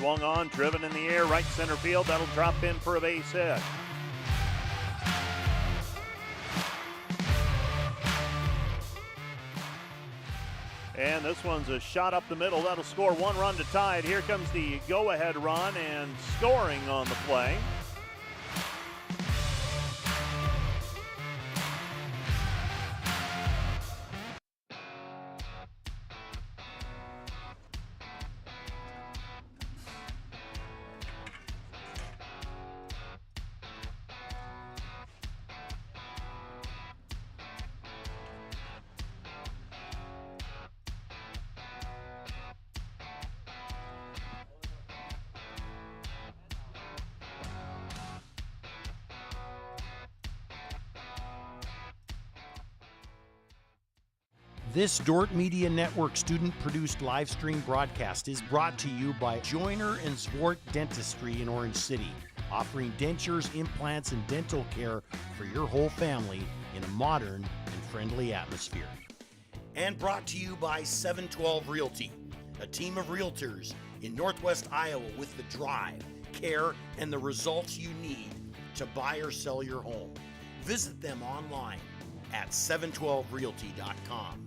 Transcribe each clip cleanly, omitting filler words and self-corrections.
swung on, driven in the air, right center field. That'll drop in for a base hit. And this one's a shot up the middle. That'll score 1 run to tie it. Here comes the go-ahead run and scoring on the play. This Dordt Media Network student-produced live stream broadcast is brought to you by Joyner and Zwart Dentistry in Orange City, offering dentures, implants, and dental care for your whole family in a modern and friendly atmosphere. And brought to you by 712 Realty, a team of realtors in Northwest Iowa with the drive, care, and the results you need to buy or sell your home. Visit them online at 712realty.com.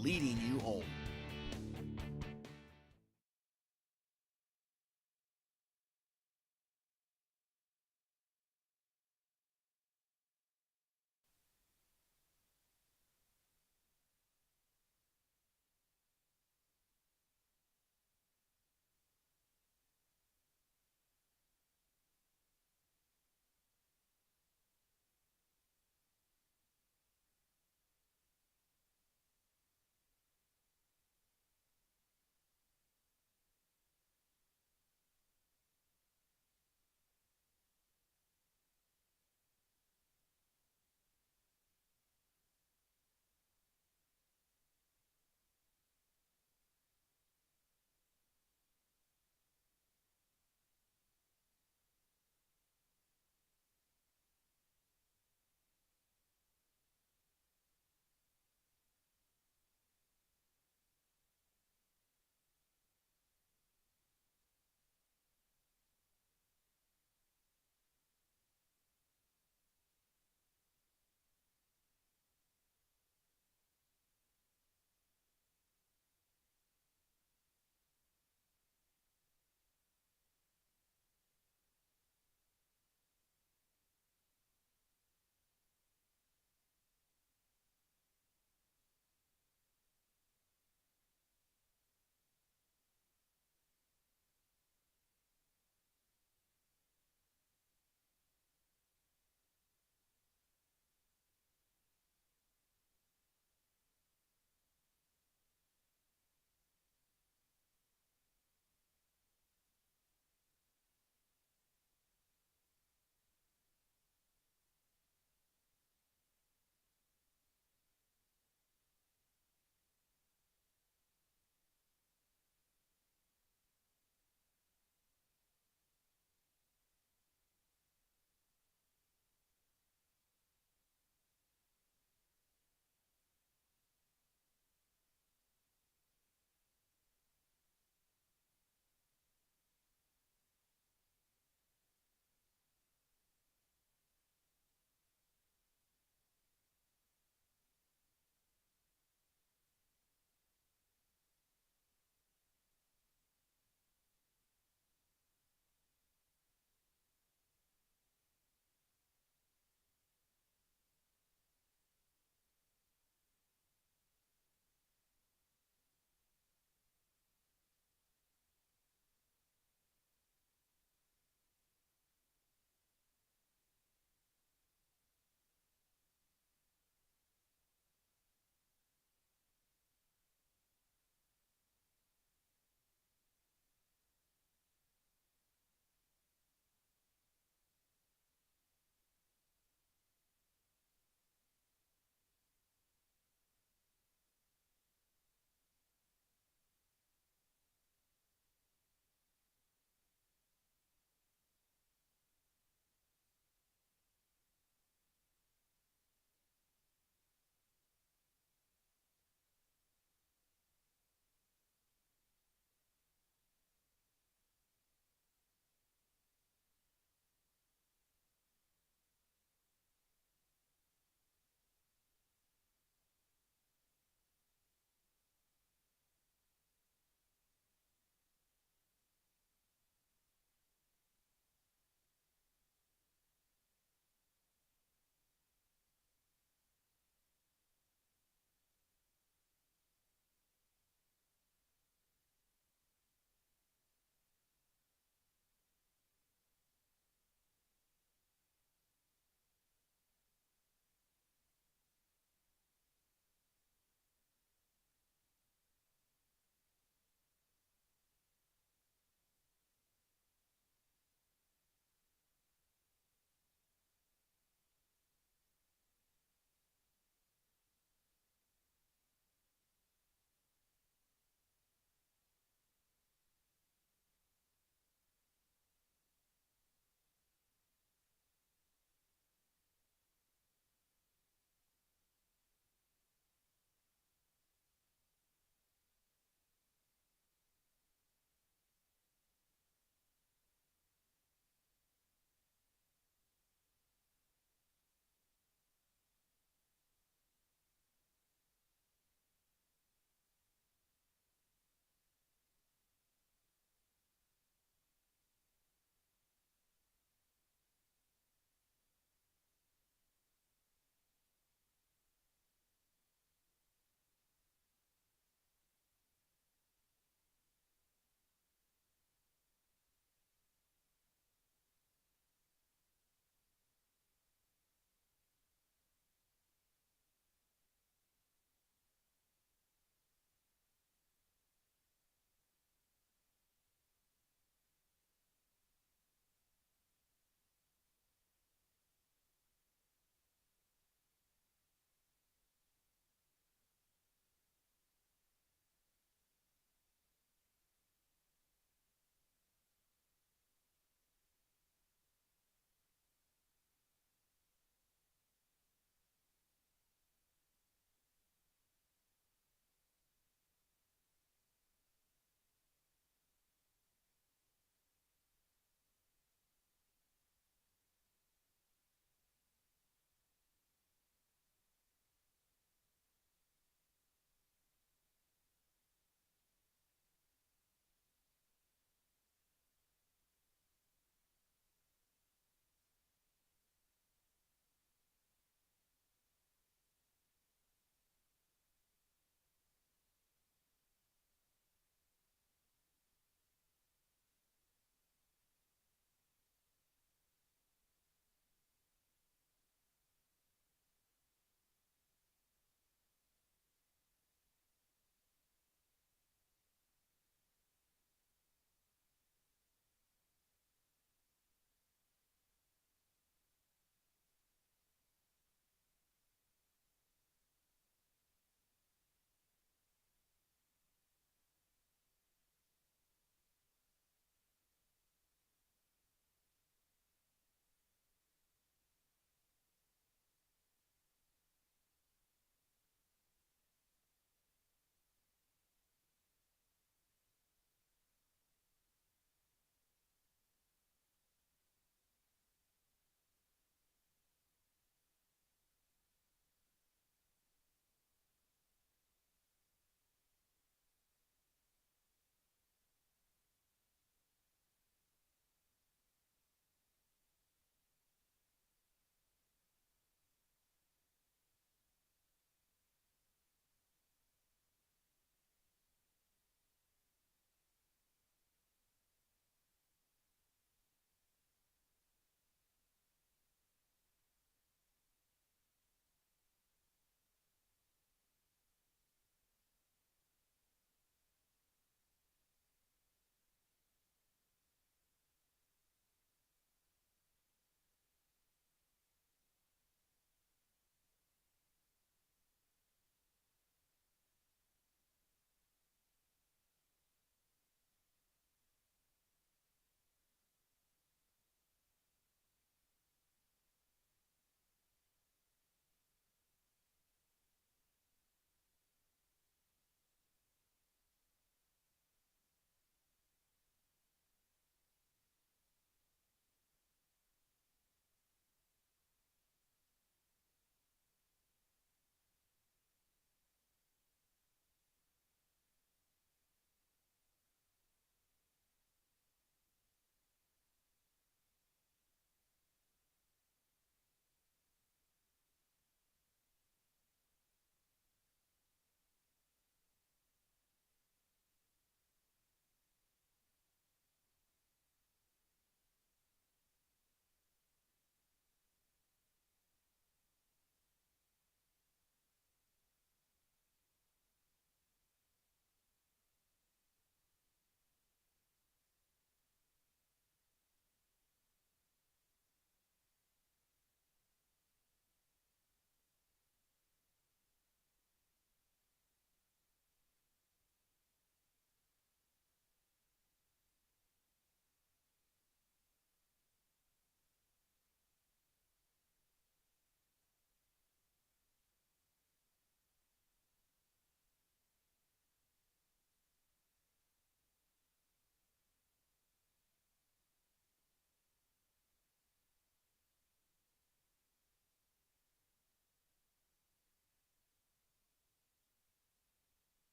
Leading you home.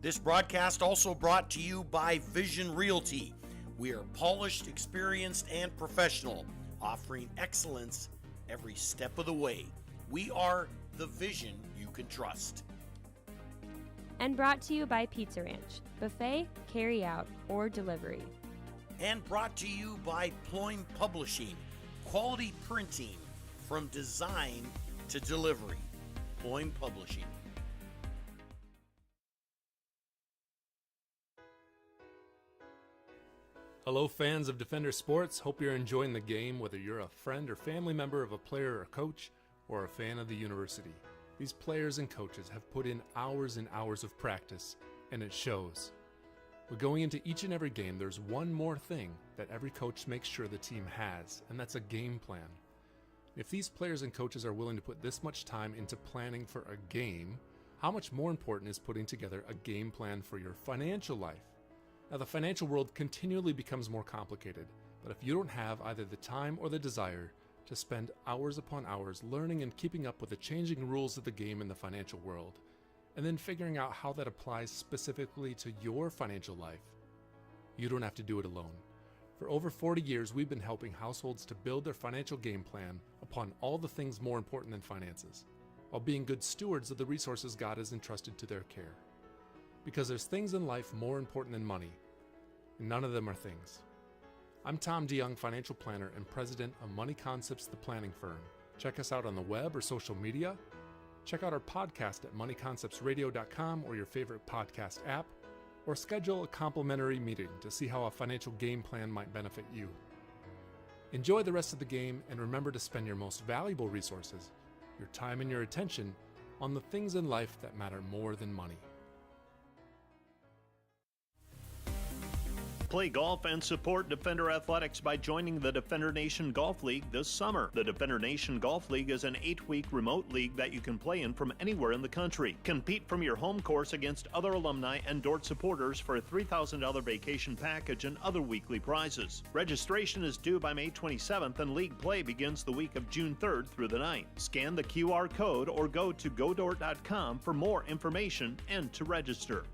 This broadcast also brought to you by Vision Realty. We are polished, experienced, and professional, offering excellence every step of the way. We are the vision you can trust. And brought to you by Pizza Ranch, buffet, carry out, or delivery. And brought to you by Ployne Publishing, quality printing from design to delivery. Ployne Publishing. Hello fans of Defender Sports, hope you're enjoying the game whether you're a friend or family member of a player or coach or a fan of the university. These players and coaches have put in hours and hours of practice, and it shows. But going into each and every game, there's one more thing that every coach makes sure the team has, and that's a game plan. If these players and coaches are willing to put this much time into planning for a game, how much more important is putting together a game plan for your financial life? Now, the financial world continually becomes more complicated, but if you don't have either the time or the desire to spend hours upon hours learning and keeping up with the changing rules of the game in the financial world, and then figuring out how that applies specifically to your financial life, you don't have to do it alone. For over 40 years, we've been helping households to build their financial game plan upon all the things more important than finances, while being good stewards of the resources God has entrusted to their care. Because there's things in life more important than money, and none of them are things. I'm Tom DeYoung, financial planner and president of Money Concepts, the planning firm. Check us out on the web or social media. Check out our podcast at moneyconceptsradio.com or your favorite podcast app, or schedule a complimentary meeting to see how a financial game plan might benefit you. Enjoy the rest of the game, and remember to spend your most valuable resources, your time and your attention, on the things in life that matter more than money. Play golf and support Defender Athletics by joining the Defender Nation Golf League this summer. The Defender Nation Golf League is an 8-week remote league that you can play in from anywhere in the country. Compete from your home course against other alumni and Dordt supporters for a $3,000 vacation package and other weekly prizes. Registration is due by May 27th, and league play begins the week of June 3rd through the 9th. Scan the QR code or go to godort.com for more information and to register.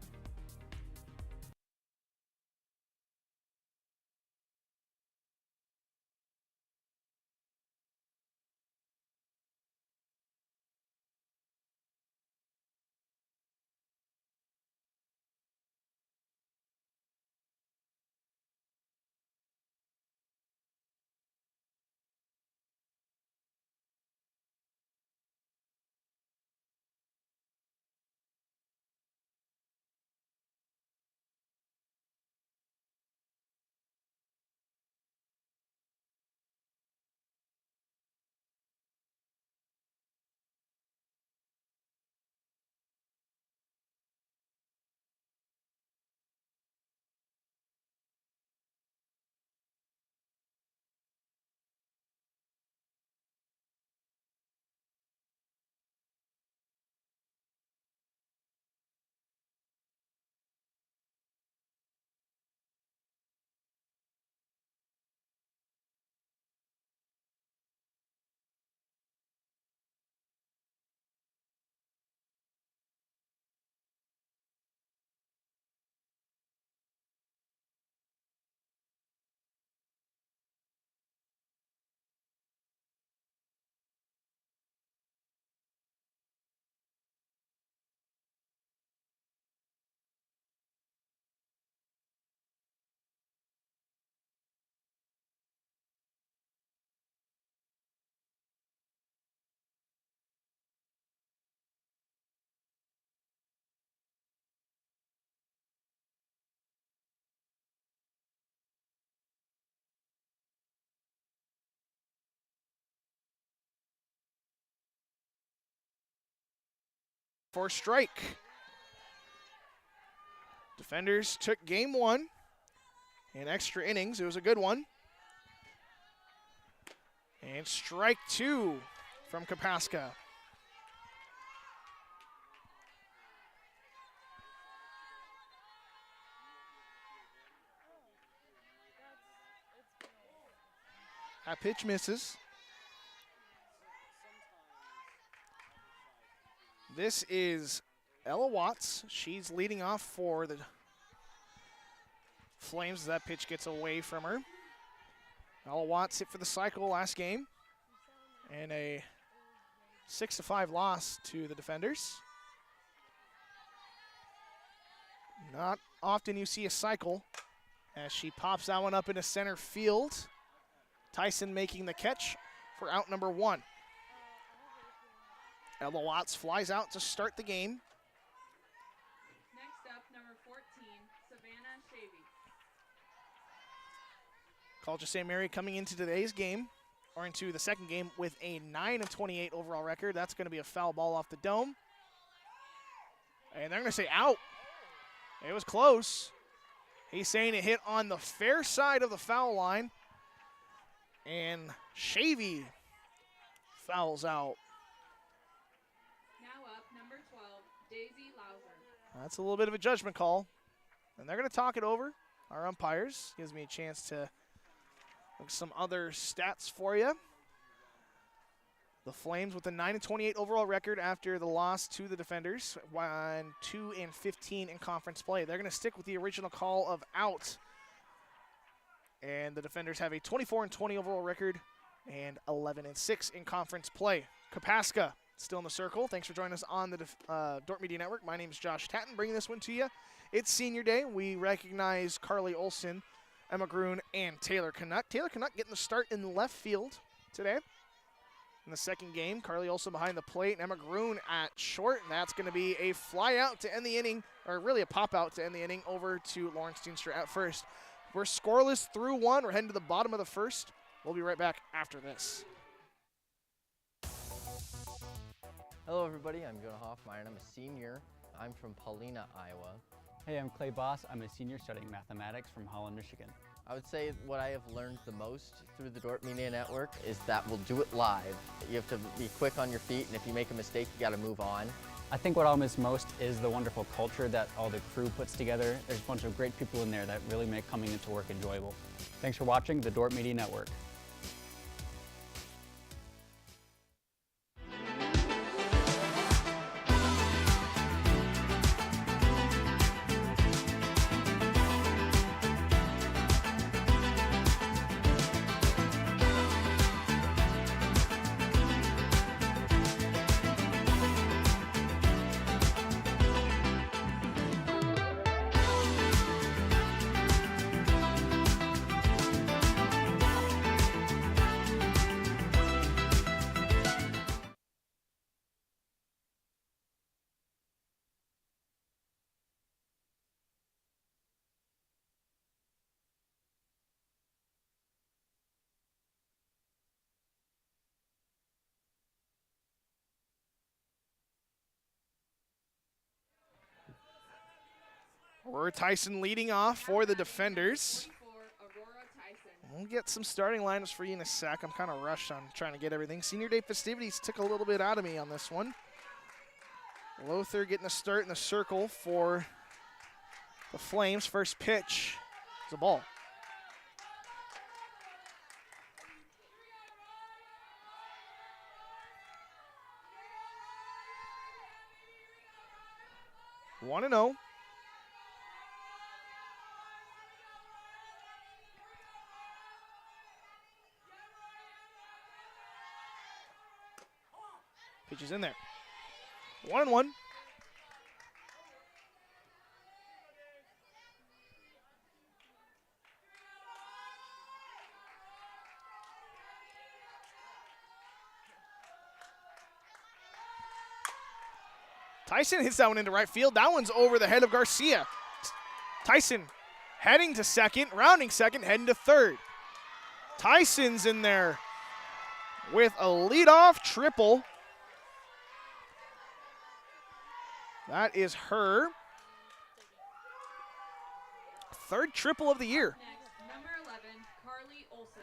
For strike. Defenders took game one in extra innings. It was a good one. And strike two from Kapaska. That pitch misses. This is Ella Watts. She's leading off for the Flames as that pitch gets away from her. Ella Watts hit for the cycle last game. And a 6-5 loss to the Defenders. Not often you see a cycle as she pops that one up into center field. Tyson making the catch for out number 1. Ella Watts flies out to start the game. Next up, number 14, Savannah Shavy. College of St. Mary coming into today's game, or into the second game, with a 9-28 overall record. That's going to be a foul ball off the dome. And they're going to say out. It was close. He's saying it hit on the fair side of the foul line. And Shavy fouls out. Now up, number 12, Daisy Lauser. That's a little bit of a judgment call. And they're going to talk it over. Our umpires gives me a chance to look at some other stats for you. The Flames with a 9-28 overall record after the loss to the Defenders, 2-15 in conference play. They're going to stick with the original call of out. And the Defenders have a 24-20 overall record and 11-6 in conference play. Kapaska still in the circle. Thanks for joining us on the Dordt Media Network. My name is Josh Tatton, bringing this one to you. It's senior day. We recognize Carly Olson, Emma Grun, and Taylor Canuck. Taylor Canuck getting the start in the left field today. In the second game, Carly Olson behind the plate, and Emma Grun at short, and that's going to be a fly out to end the inning, or really a pop out to end the inning, over to Lauren Steenstra at first. We're scoreless through 1. We're heading to the bottom of the first. We'll be right back after this. Hello everybody, I'm Jonah Hoffmeyer and I'm a senior. I'm from Paulina, Iowa. Hey, I'm Clay Boss. I'm a senior studying mathematics from Holland, Michigan. I would say what I have learned the most through the Dordt Media Network is that we'll do it live. You have to be quick on your feet, and if you make a mistake, you gotta move on. I think what I'll miss most is the wonderful culture that all the crew puts together. There's a bunch of great people in there that really make coming into work enjoyable. Thanks for watching the Dordt Media Network. Aurora Tyson leading off for the Defenders. 24, Aurora Tyson. We'll get some starting lineups for you in a sec. I'm kind of rushed on trying to get everything. Senior Day festivities took a little bit out of me on this one. Lothar getting a start in the circle for the Flames. First pitch is a ball. One and 0. Pitch is in there. 1-1. Tyson hits that one into right field. That one's over the head of Garcia. Tyson heading to second, rounding second, heading to third. Tyson's in there with a leadoff triple. That is her third triple of the year. Next, number 11, Carly Olson.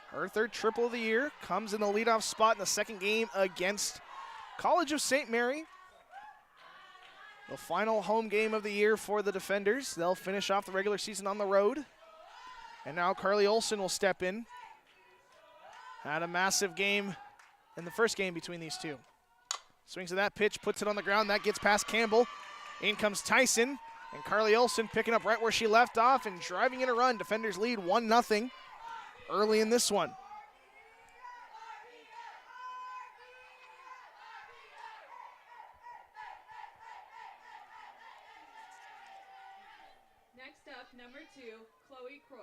Her third triple of the year comes in the leadoff spot in the second game against College of St. Mary. The final home game of the year for the Defenders. They'll finish off the regular season on the road. And now Carly Olson will step in. Had a massive game in the first game between these two. Swings to that pitch, puts it on the ground. That gets past Campbell. In comes Tyson. And Carly Olson picking up right where she left off and driving in a run. Defenders lead 1-0 early in this one. Next up, number 2, Chloe Croix.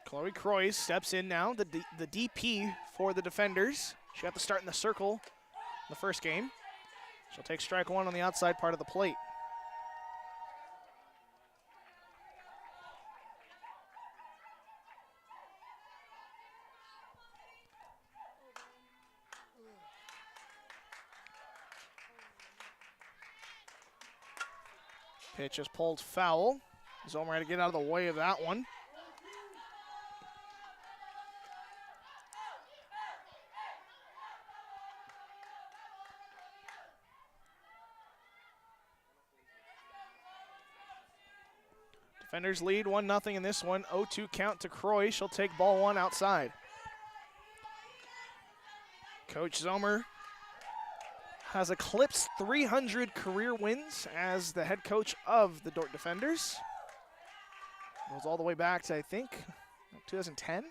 Chloe Croix steps in now, the DP for the defenders. She got the start in the circle in the first game. She'll take strike one on the outside part of the plate. Pitch is pulled foul. Zomer had to get out of the way of that one. Defenders lead 1-0 in this one. 0-2 count to Croy. She'll take ball one outside. Coach Zomer has eclipsed 300 career wins as the head coach of the Dordt Defenders. Goes all the way back to, I think, 2010.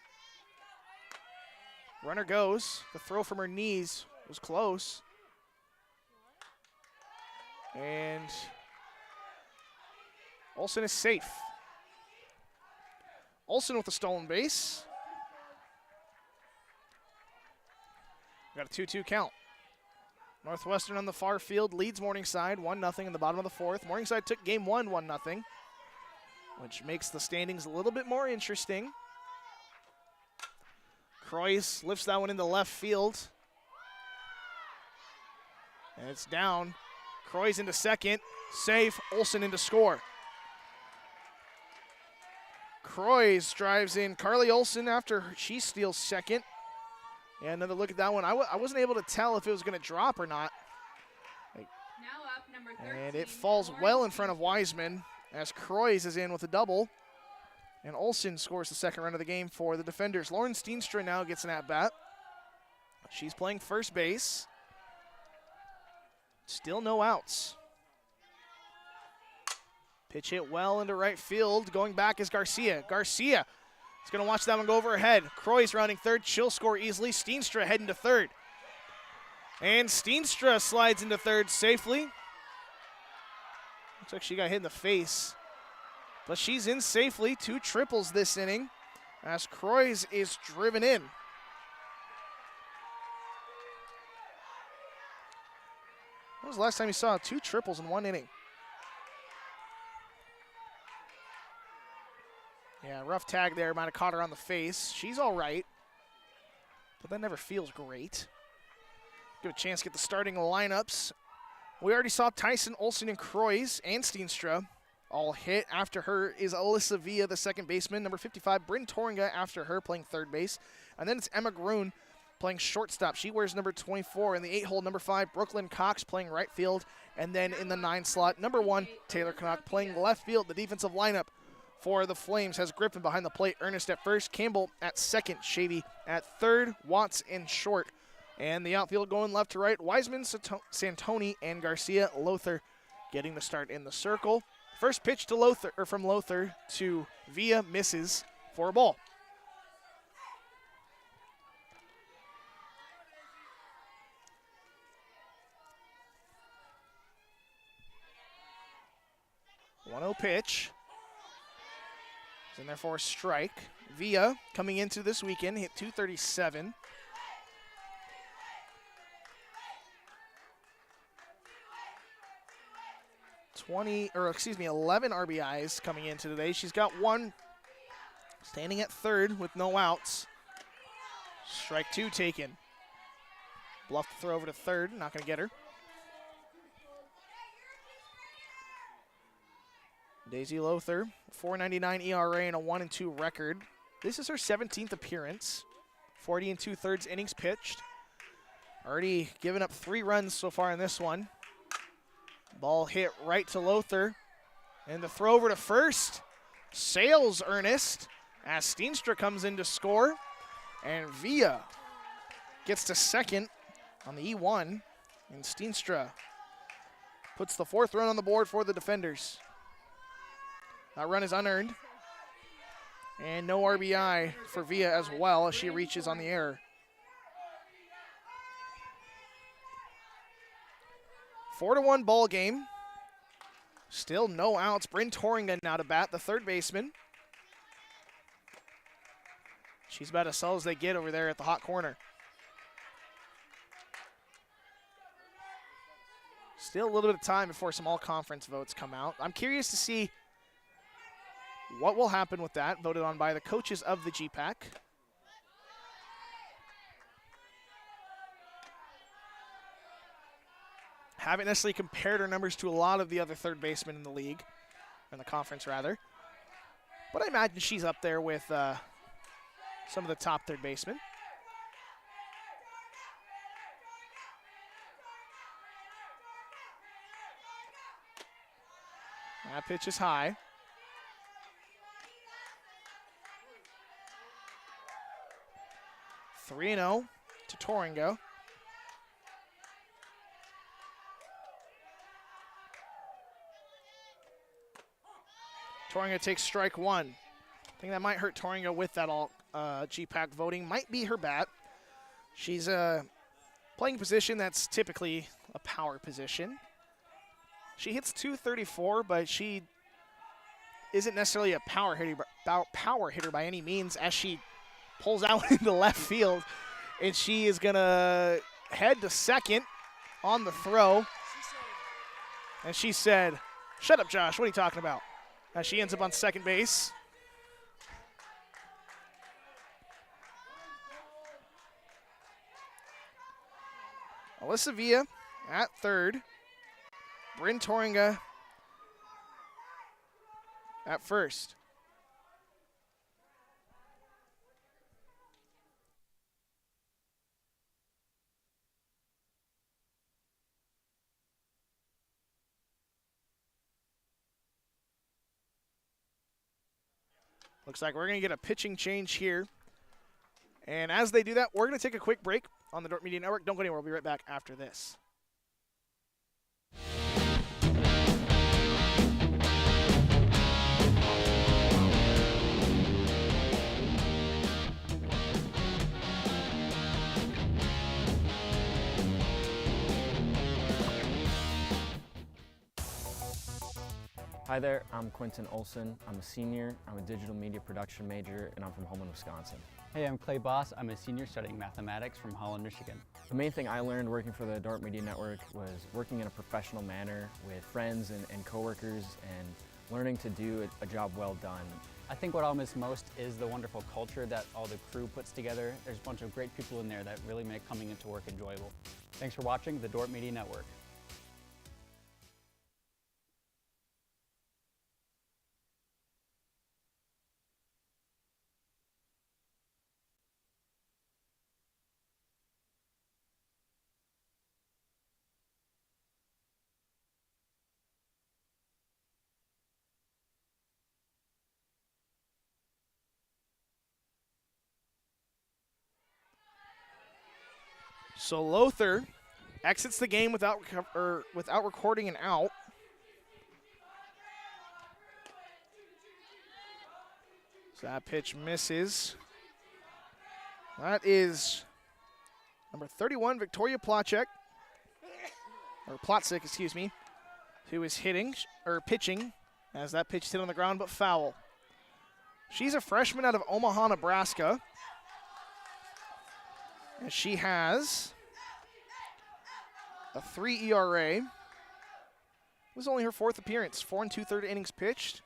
Runner goes. The throw from her knees was close. And Olson is safe. Olson with a stolen base. Got a 2-2 count. Northwestern on the far field leads Morningside 1-0 in the bottom of the fourth. Morningside took game one 1-0, which makes the standings a little bit more interesting. Croix lifts that one into left field. And it's down. Croix into second. Safe. Olson into score. Croix drives in Carly Olson after she steals second. Yeah, another look at that one. I wasn't able to tell if it was going to drop or not. Now up, number 13. And it falls well in front of Wiseman as Croix is in with a double. And Olson scores the second run of the game for the defenders. Lauren Steenstra now gets an at-bat. She's playing first base. Still no outs. Pitch hit well into right field. Going back is Garcia. Garcia is going to watch that one go over her head. Croix rounding third. She'll score easily. Steenstra heading to third. And Steenstra slides into third safely. Looks like she got hit in the face. But she's in safely. 2 triples this inning as Croix is driven in. When was the last time you saw 2 triples in one inning? Yeah, rough tag there. Might have caught her on the face. She's all right, but that never feels great. Give a chance to get the starting lineups. We already saw Tyson, Olson, and Croix, and Steenstra all hit. After her is Alyssa Villa, the second baseman. Number 55, Bryn Toringa after her, playing third base. And then it's Emma Groon playing shortstop. She wears number 24. In the 8-hole, number 5, Brooklyn Cox playing right field. And then in the 9 slot, number 1, Taylor Knock playing left field. The defensive lineup for the Flames has Griffin behind the plate, Ernest at first, Campbell at second, Shavy at third, Watts in short. And the outfield going left to right, Wiseman, Santoni, and Garcia. Lothar getting the start in the circle. First pitch to Lothar, or from Lothar to Villa, misses for a ball. One-0 pitch. And therefore a strike. Villa coming into this weekend hit .237. .11 RBIs coming into today. She's got 1 standing at third with no outs. Strike 2 taken. Bluff the throw over to third, not going to get her. Daisy Lothar, 4.99 ERA and a 1-2 record. This is her 17th appearance. 40 2/3 innings pitched. Already given up 3 runs so far in this one. Ball hit right to Lothar. And the throw over to first. Sails Ernest. as Steenstra comes in to score, and Villa gets to second on the E1, and Steenstra puts the 4th run on the board for the defenders. That run is unearned, and no RBI for Villa as well as she reaches on the error. 4-1 ball game. Still no outs. Bryn Torringa now to bat, the 3rd baseman. She's about as slow as they get over there at the hot corner. Still a little bit of time before some all-conference votes come out. I'm curious to see what will happen with that, voted on by the coaches of the GPAC. Haven't necessarily compared her numbers to a lot of the other 3rd basemen in the league, in the conference rather. But I imagine she's up there with some of the top 3rd basemen. That pitch is high. (3-0) to Torringa. Torringa takes strike 1. I think that might hurt Torringa with that all GPAC voting. Might be her bat. She's playing a position that's typically a power position. She hits .234, but she isn't necessarily a power hitter by any means, as she pulls out into left field, and she is going to head to second on the throw. And she said, "Shut up, Josh, what are you talking about?" As she ends up on second base. Alyssa Villa at 3rd. Bryn Torringa at 1st. Looks like we're going to get a pitching change here. And as they do that, we're going to take a quick break on the Dordt Media Network. Don't go anywhere. We'll be right back after this. Hi there, I'm Quentin Olson. I'm a senior, I'm a digital media production major, and I'm from Holman, Wisconsin. Hey, I'm Clay Boss. I'm a senior studying mathematics from Holland, Michigan. The main thing I learned working for the Dordt Media Network was working in a professional manner with friends and coworkers, and learning to do a job well done. I think what I'll miss most is the wonderful culture that all the crew puts together. There's a bunch of great people in there that really make coming into work enjoyable. Thanks for watching the Dordt Media Network. So Lothar exits the game without recording an out. So that pitch misses. That is number 31, Victoria Plotczyk, or Plotczyk, excuse me, who is pitching, as that pitch hit on the ground but foul. She's a freshman out of Omaha, Nebraska. And she has a 3 ERA. This was only her 4th appearance. 4 2/3 innings pitched.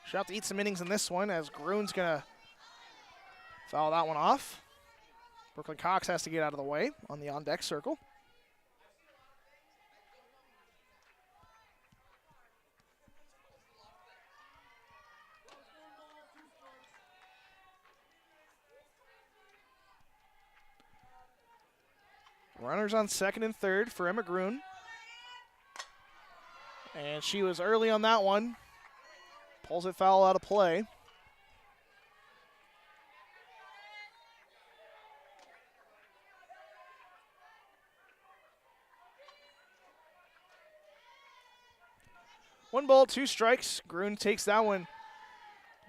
She'll have to eat some innings in this one, as Groon's going to foul that one off. Brooklyn Cox has to get out of the way on the on-deck circle. Runners on second and third for Emma Groon. And she was early on that one. Pulls it foul out of play. 1 ball, 2 strikes. Grun takes that one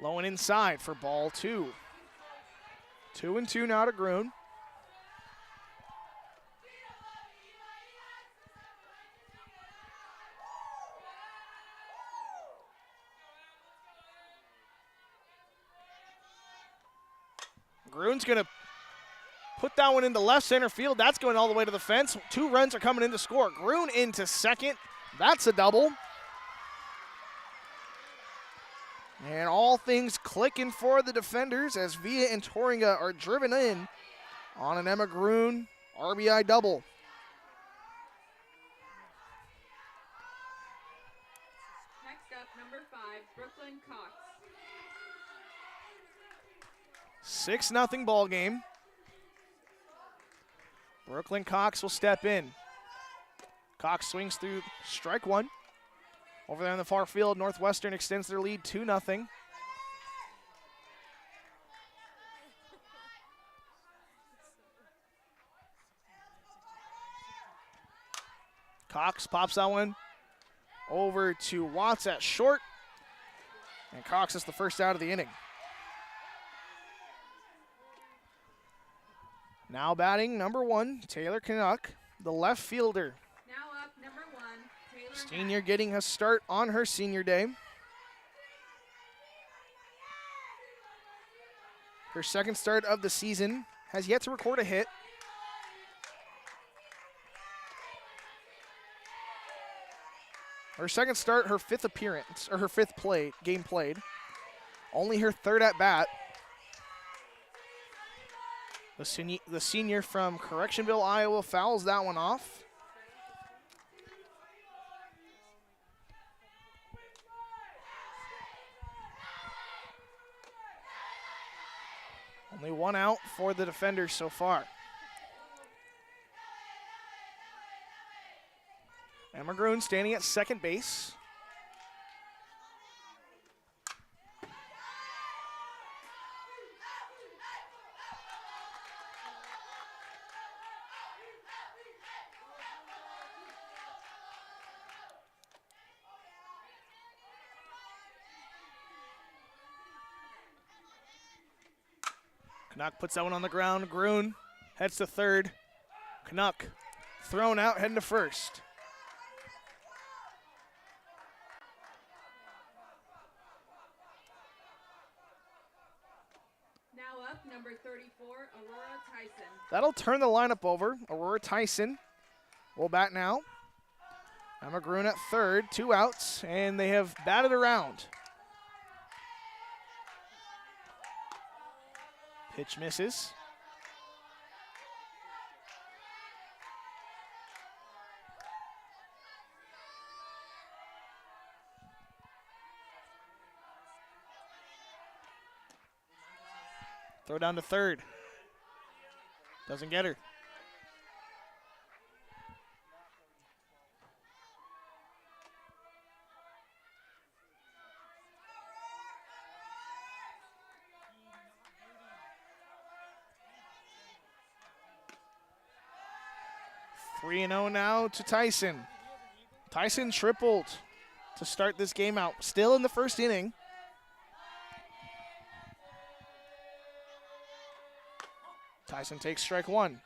low and inside for ball 2. 2-2 now to Grun. Grun's going to put that one into left center field. That's going all the way to the fence. 2 runs are coming in to score. Grun into second. That's a double. And all things clicking for the defenders as Villa and Torringa are driven in on an Emma Grun RBI double. Next up, number 5, Brooklyn Cox. 6-0 ball game. Brooklyn Cox will step in. Cox swings through strike 1. Over there in the far field, Northwestern extends their lead 2-0. Cox pops that one over to Watts at short. And Cox is the first out of the inning. Now batting number 1, Taylor Canuck, the left fielder. Now up, number 1, Taylor Senior getting a start on her senior day. Her second start of the season, has yet to record a hit. Her second start, her 5th appearance, or her 5th game played. Only her 3rd at bat. The senior from Correctionville, Iowa, fouls that one off. Only 1 out for the defenders so far. Emma Grun standing at second base. Canuck puts that one on the ground. Grun heads to third. Canuck thrown out, heading to first. Now up, number 34, Aurora Tyson. That'll turn the lineup over. Aurora Tyson will bat now. Emma Grun at third, 2 outs, and they have batted around. Pitch misses. Throw down to third. Doesn't get her. Three and 0 now to Tyson. Tyson tripled to start this game out. Still in the first inning. Tyson takes strike 1.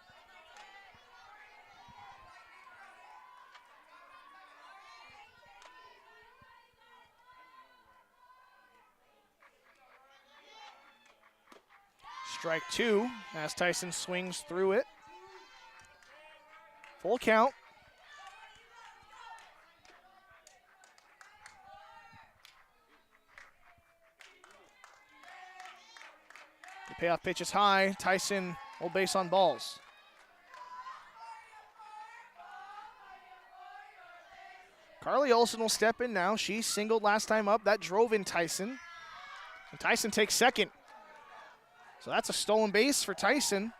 Strike 2 as Tyson swings through it. Full count. The payoff pitch is high. Tyson will base on balls. Carly Olson will step in now. She singled last time up. That drove in Tyson. And Tyson takes second. So that's a stolen base for Tyson.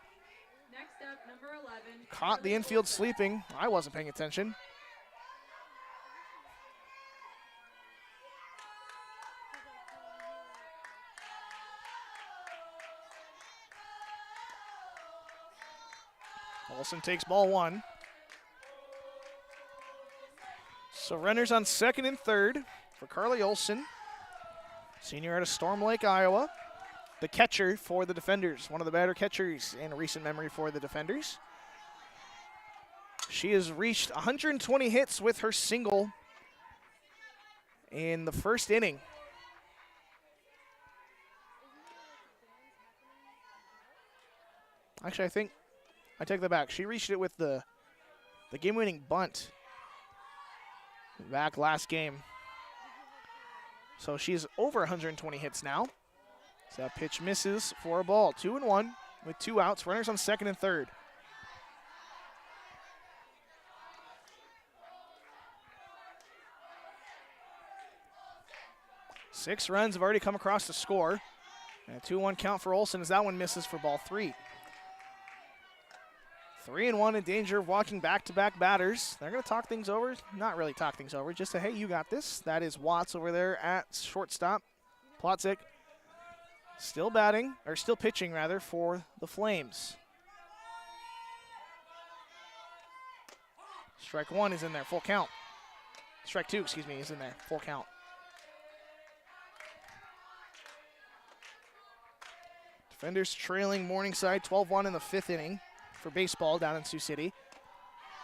Next up, number 11. Caught the infield sleeping. I wasn't paying attention. Olson takes ball 1. So runners on second and third. for Carly Olson, senior out of Storm Lake, Iowa. The catcher for the defenders, one of the better catchers in recent memory for the defenders. She has reached 120 hits with her single in the first inning. Actually, I think I take that back. She reached it with the game-winning bunt back last game. So she's over 120 hits now. So that pitch misses for a ball. 2-1 with 2 outs. Runners on second and third. Six runs have already come across the score. And a 2-1 count for Olson as that one misses for ball 3. 3-1 in danger of walking back-to-back batters. They're going to talk things over. Not really talk things over. Just say, hey, you got this. That is Watts over there at shortstop. Plotzik still batting, or still pitching, rather, for the Flames. Strike 1 is in there. Full count. Strike 2, excuse me, is in there. Full count. Defenders trailing Morningside 12-1 in the 5th inning for baseball down in Sioux City.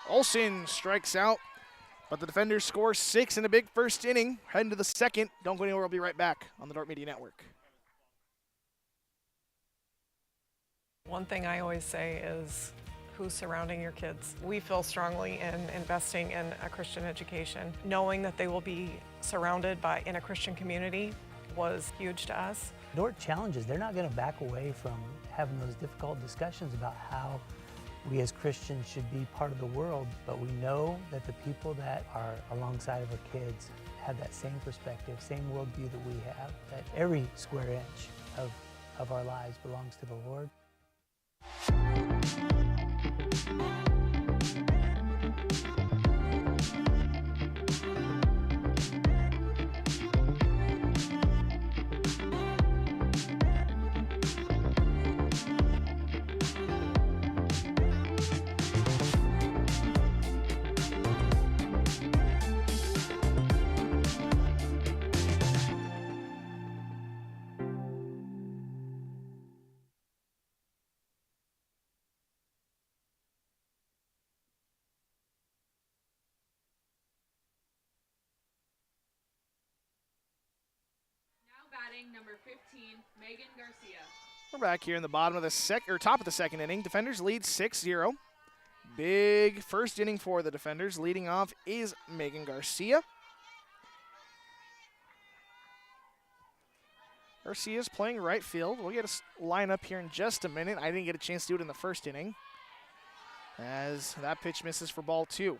Olson strikes out, but the defenders score 6 in a big first inning. Heading to the second. Don't go anywhere. We'll be right back on the Dordt Media Network. One thing I always say is who's surrounding your kids. We feel strongly in investing in a Christian education. Knowing that they will be surrounded in a Christian community was huge to us. Dordt challenges, they're not going to back away from having those difficult discussions about how we as Christians should be part of the world, but we know that the people that are alongside of our kids have that same perspective, same worldview that we have, that every square inch of our lives belongs to the Lord. Batting number 15, Megan Garcia. We're back here in the bottom of the top of the second inning. Defenders lead 6-0. Big first inning for the defenders. Leading off is Megan Garcia. Garcia's playing right field. We'll get a line up here in just a minute. I didn't get a chance to do it in the first inning, as that pitch misses for ball 2.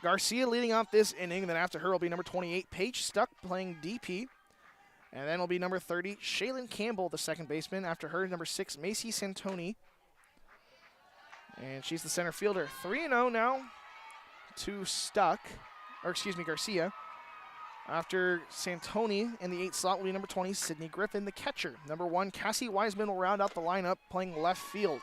Garcia leading off this inning. Then after her will be number 28, Paige Stuck, playing DP. And then will be number 30, Shaylin Campbell, the second baseman. After her, number 6, Macy Santoni. And she's the center fielder. 3-0 now to Garcia. After Santoni in the 8th slot will be number 20, Sydney Griffin, the catcher. Number 1, Cassie Wiseman will round out the lineup, playing left field.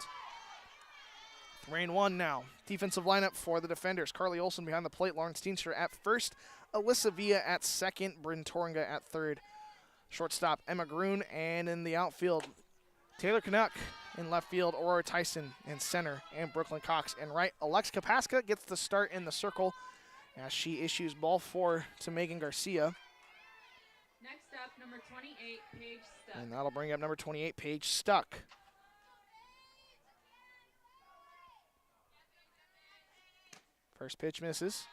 3-1 now. Defensive lineup for the defenders. Carly Olson behind the plate, Lauren Steenstra at first, Alyssa Villa at second, Bryn Toringa at third. Shortstop, Emma Grun, and in the outfield, Taylor Canuck. In left field, Aurora Tyson in center, and Brooklyn Cox in right. Alex Kapaska gets the start in the circle as she issues ball 4 to Megan Garcia. Next up, number 28, Paige Stuck. And that'll bring up number 28, Paige Stuck. First pitch misses.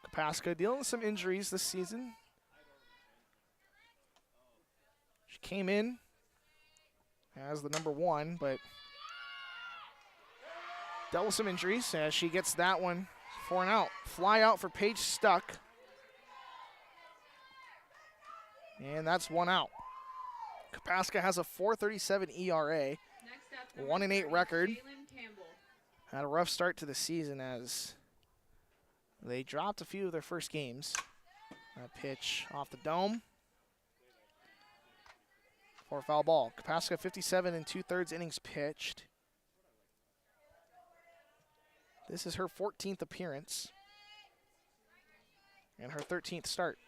Kapaska dealing with some injuries this season. She came in as the number 1, but dealt with some injuries as she gets that one for an out. Fly out for Paige Stuck. And that's 1 out. Kapaska has a .437 ERA, 1-8 record. Had a rough start to the season as they dropped a few of their first games. That pitch off the dome. For a foul ball. Kapaska 57 2/3 innings pitched. This is her 14th appearance. and her 13th start.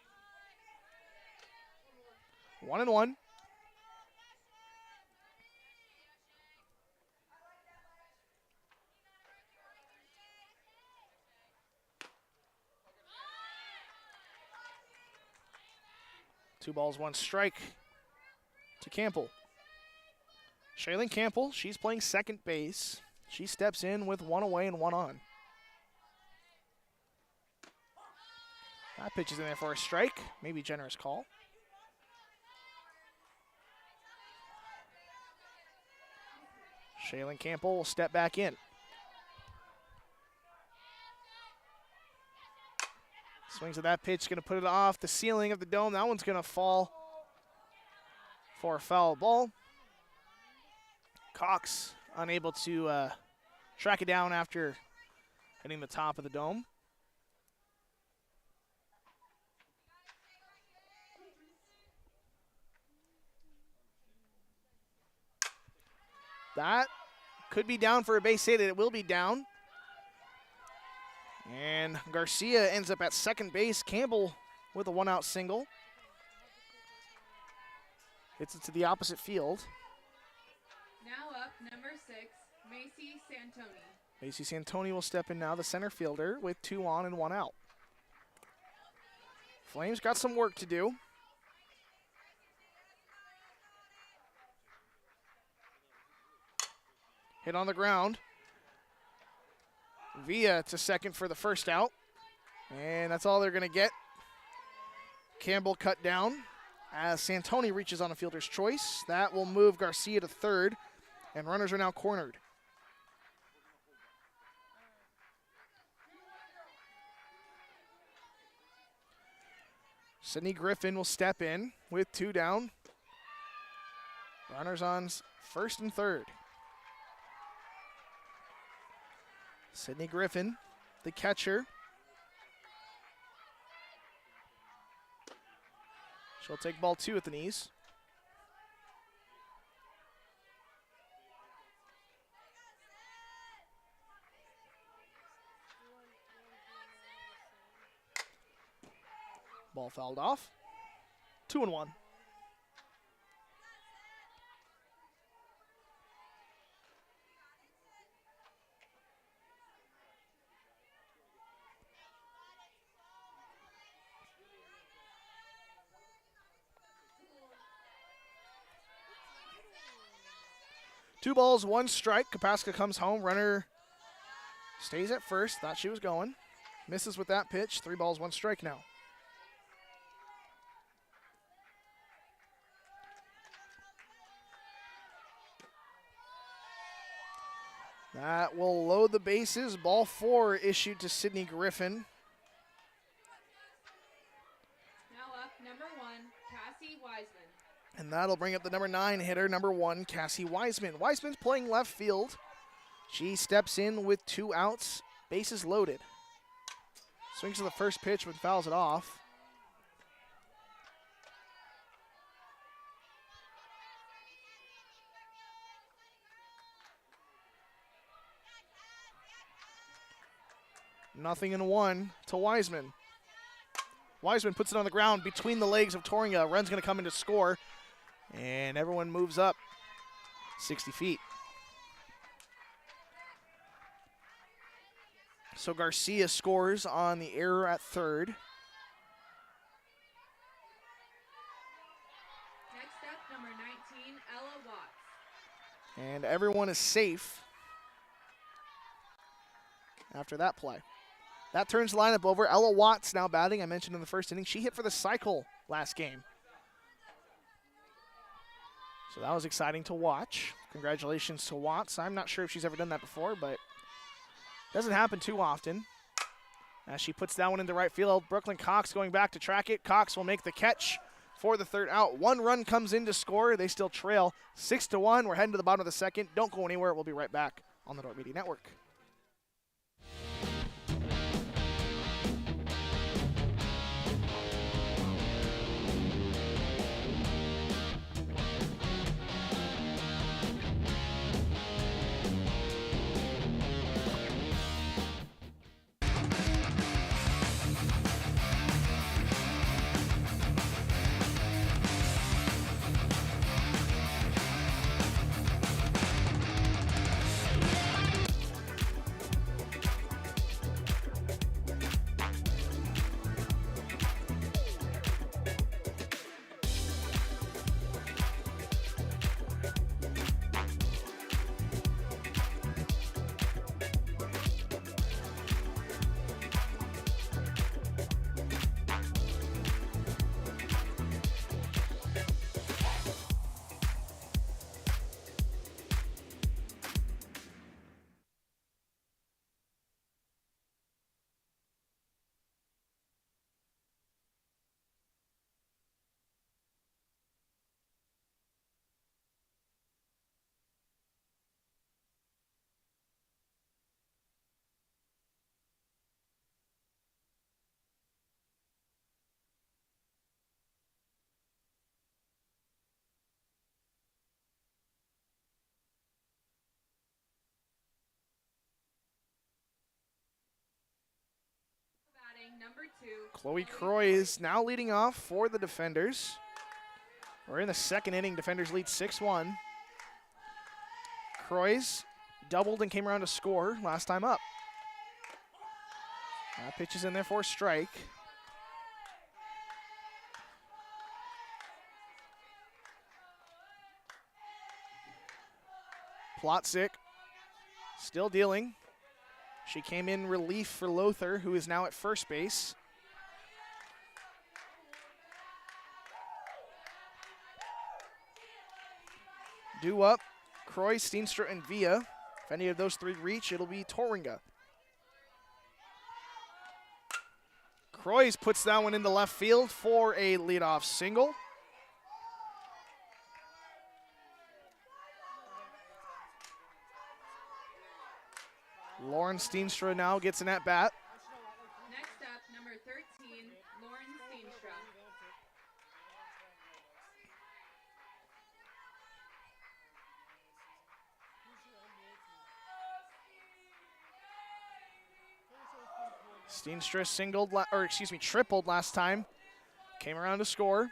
1-1. Two balls, one strike to Campbell. Shaylin Campbell, she's playing second base. She steps in with one away and one on. That pitch is in there for a strike. Maybe generous call. Shaylin Campbell will step back in. Swings at that pitch, going to put it off the ceiling of the dome. That one's going to fall for a foul ball. Cox unable to track it down after hitting the top of the dome. That could be down for a base hit, and it will be down. And Garcia ends up at second base. Campbell with a one-out single. Hits it to the opposite field. Now up, number 6, Macy Santoni. Macy Santoni will step in now, the center fielder, with 2 on and 1 out. Flames got some work to do. Hit on the ground. Villa to second for the first out. And that's all they're going to get. Campbell cut down as Santoni reaches on a fielder's choice. That will move Garcia to third, and runners are now cornered. Sydney Griffin will step in with 2 down. Runners on first and third. Sydney Griffin, the catcher. She'll take ball 2 at the knees. Ball fouled off. 2-1. Two balls, one strike. Kapaska comes home. Runner stays at first. Thought she was going. Misses with that pitch. 3 balls, 1 strike now. That will load the bases. Ball 4 issued to Sydney Griffin. Now up, number 1, Cassie Wiseman. And that'll bring up the number 9 hitter, number 1, Cassie Wiseman. Wiseman's playing left field. She steps in with 2 outs, bases loaded. Swings to the first pitch but fouls it off. Nothing in 1 to Wiseman. Wiseman puts it on the ground between the legs of Toringa. Run's going to come in to score. And everyone moves up 60 feet. So Garcia scores on the error at third. Next up, number 19, Ella Watts. And everyone is safe after that play. That turns the lineup over. Ella Watts now batting. I mentioned in the first inning, she hit for the cycle last game. So that was exciting to watch. Congratulations to Watts. I'm not sure if she's ever done that before, but it doesn't happen too often. As she puts that one into right field, Brooklyn Cox going back to track it. Cox will make the catch for the third out. 1 run comes in to score. They still trail 6-1. We're heading to the bottom of the second. Don't go anywhere. We'll be right back on the Dordt Media Network. number 2. Chloe Croy is now leading off for the Defenders. We're in the second inning. Defenders lead 6-1. Croy's doubled and came around to score last time up. Pitch is in there for a strike. Plotzik still dealing. She came in relief for Lothar, who is now at first base. Due up, Croy, Steenstra, and Villa. If any of those three reach, it'll be Torringa. Croy puts that one into left field for a leadoff single. Lauren Steenstra now gets an at-bat. Next up, number 13, Lauren Steenstra. Steenstra tripled last time. Came around to score.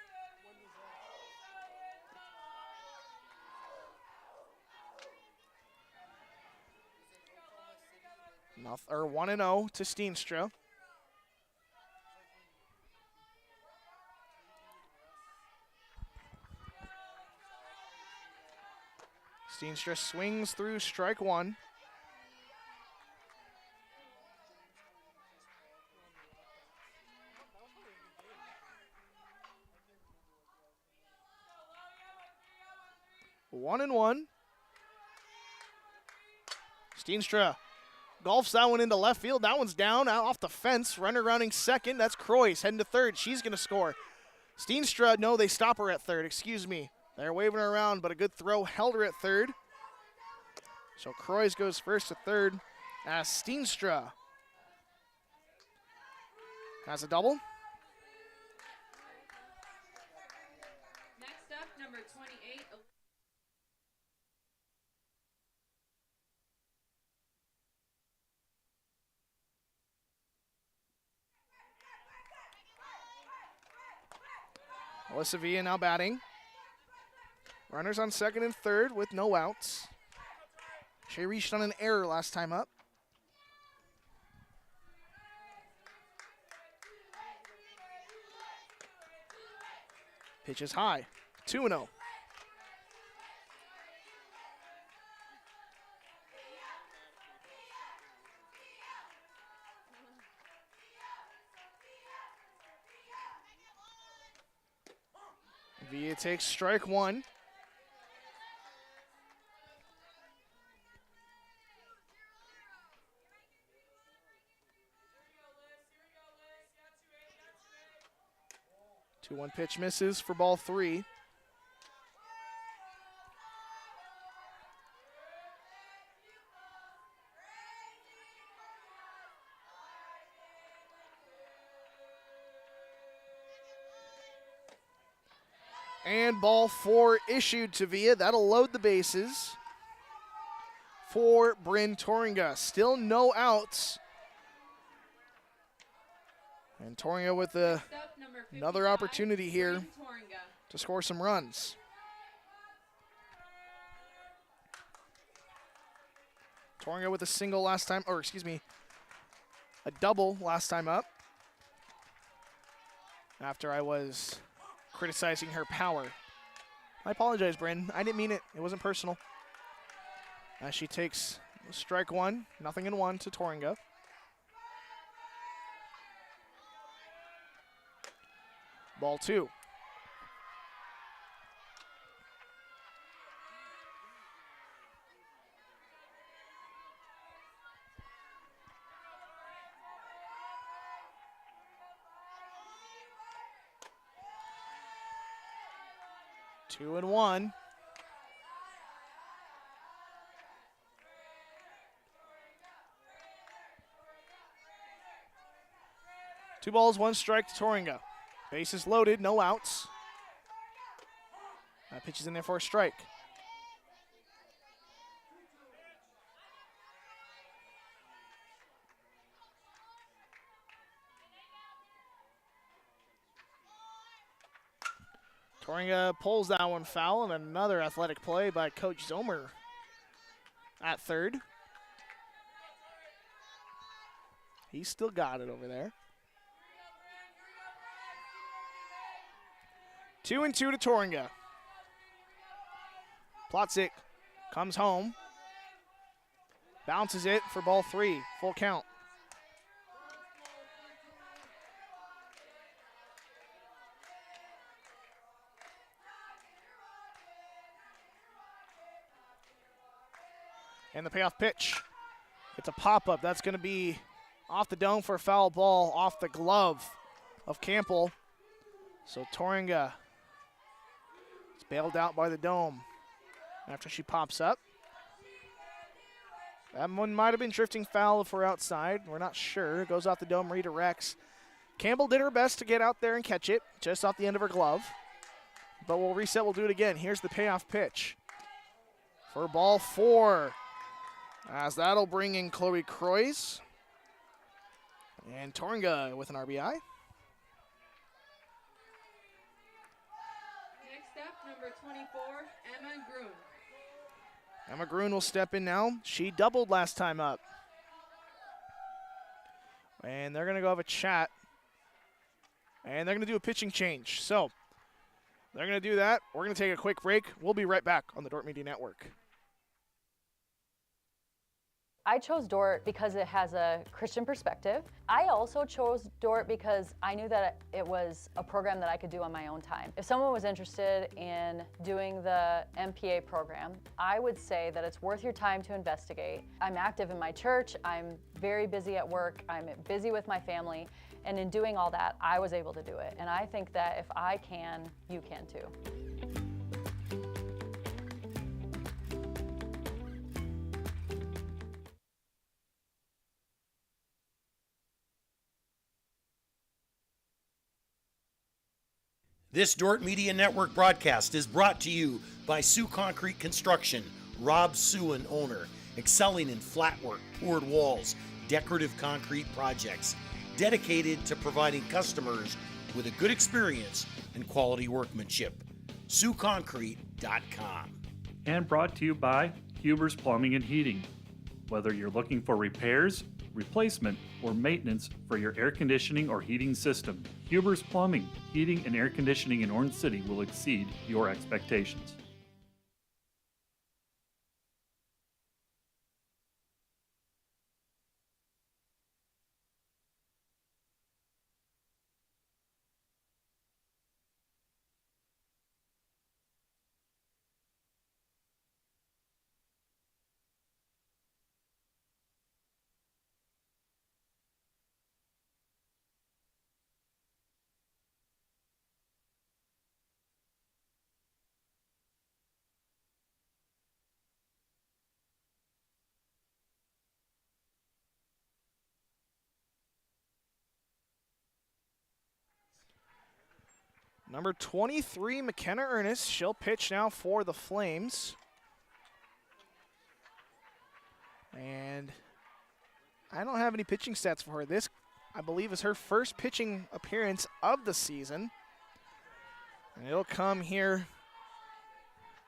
1-0 to Steenstra. Steenstra swings through strike one. One and one. Steenstra golfs that one into left field. That one's down, out off the fence. Runner rounding second. That's Croy's heading to third. She's going to score. Steenstra, no, they stop her at third. Excuse me. They're waving her around, but a good throw held her at third. So Croy's goes first to third as Steenstra has a double. Next up, number 28. Alyssa Villa now batting. Runners on second and third with no outs. She reached on an error last time up. Pitch is high, 2-0. Villa takes strike one. Two-one pitch misses for ball three. And ball four issued to Villa. That'll load the bases for Bryn Torringa. Still no outs. And Torringa with another opportunity here to score some runs. Torringa with a single last time, or excuse me, a double last time up. After I was criticizing her power. I apologize, Bryn. I didn't mean it. It wasn't personal. As she takes strike one, 0-1 to Torringa. Ball two. Two and one. Two balls, one strike to Torringa. Bases loaded, no outs. Pitch is in there for a strike. Toringa pulls that one foul, and another athletic play by Coach Zomer at third. He's still got it over there. 2-2 to Toringa. Plotzik comes home. Bounces it for ball 3. Full count. And the payoff pitch. It's a pop-up. That's going to be off the dome for a foul ball, off the glove of Campbell. So Toringa is bailed out by the dome after she pops up. That one might have been drifting foul if we're outside. We're not sure. It goes off the dome, redirects. Campbell did her best to get out there and catch it, just off the end of her glove. But we'll reset, we'll do it again. Here's the payoff pitch for ball 4. As that'll bring in Chloe Croys. And Toringa with an RBI. Next up, number 24, Emma Grun. Emma Grun will step in now. She doubled last time up. And they're going to go have a chat. And they're going to do a pitching change. So they're going to do that. We're going to take a quick break. We'll be right back on the Dordt Media Network. I chose Dordt because it has a Christian perspective. I also chose Dordt because I knew that it was a program that I could do on my own time. If someone was interested in doing the MPA program, I would say that it's worth your time to investigate. I'm active in my church, I'm very busy at work, I'm busy with my family, and in doing all that, I was able to do it. And I think that if I can, you can too. This Dordt Media Network broadcast is brought to you by Sioux Concrete Construction, Rob Suin, owner, excelling in flat work, poured walls, decorative concrete projects, dedicated to providing customers with a good experience and quality workmanship. SiouxConcrete.com. And brought to you by Huber's Plumbing and Heating. Whether you're looking for repairs, replacement, or maintenance for your air conditioning or heating system, Huber's Plumbing, Heating, and Air Conditioning in Orange City will exceed your expectations. Number 23, McKenna Ernest. She'll pitch now for the Flames. And I don't have any pitching stats for her. This, I believe, is her first pitching appearance of the season. And it'll come here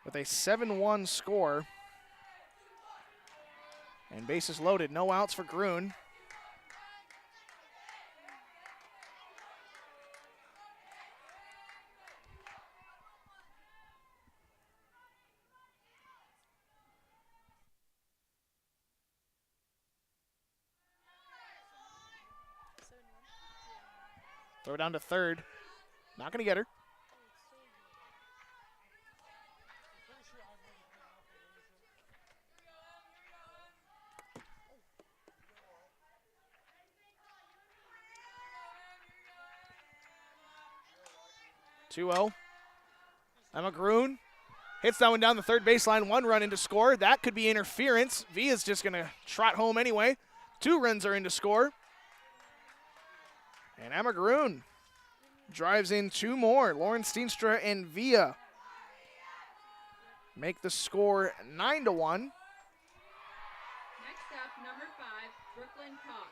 with a 7-1 score. And bases loaded. No outs for Grun. Throw down to third. Not going to get her. (2-0). Emma Grun hits that one down the third baseline. 1 run into score. That could be interference. Via's just going to trot home anyway. 2 runs are into score. And Emma Grun drives in 2 more. Lauren Steenstra and Via make the score 9-1. Next up, number 5, Brooklyn Cox.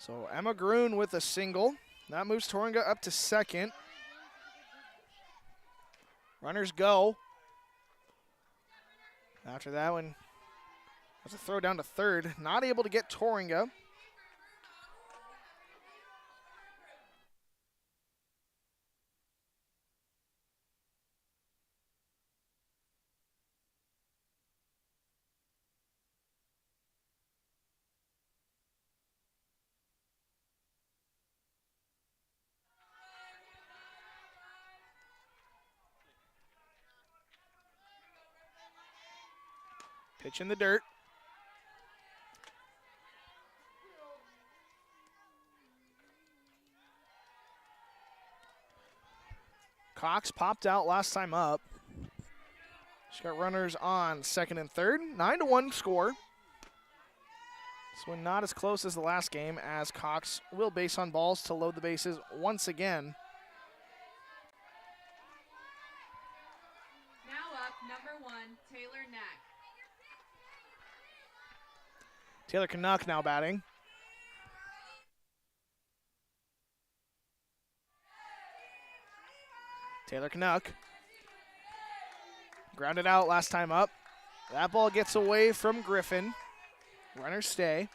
So Emma Grun with a single. That moves Torringa up to second. Runners go. After that one, that's a throw down to third. Not able to get Torringa. Pitch in the dirt. Cox popped out last time up. She's got runners on second and third. 9-1 score. This one not as close as the last game, as Cox will base on balls to load the bases once again. Now up, number 1, Taylor Knack. Taylor Canuck now batting. Taylor Canuck. Grounded out last time up. That ball gets away from Griffin. Runners stay.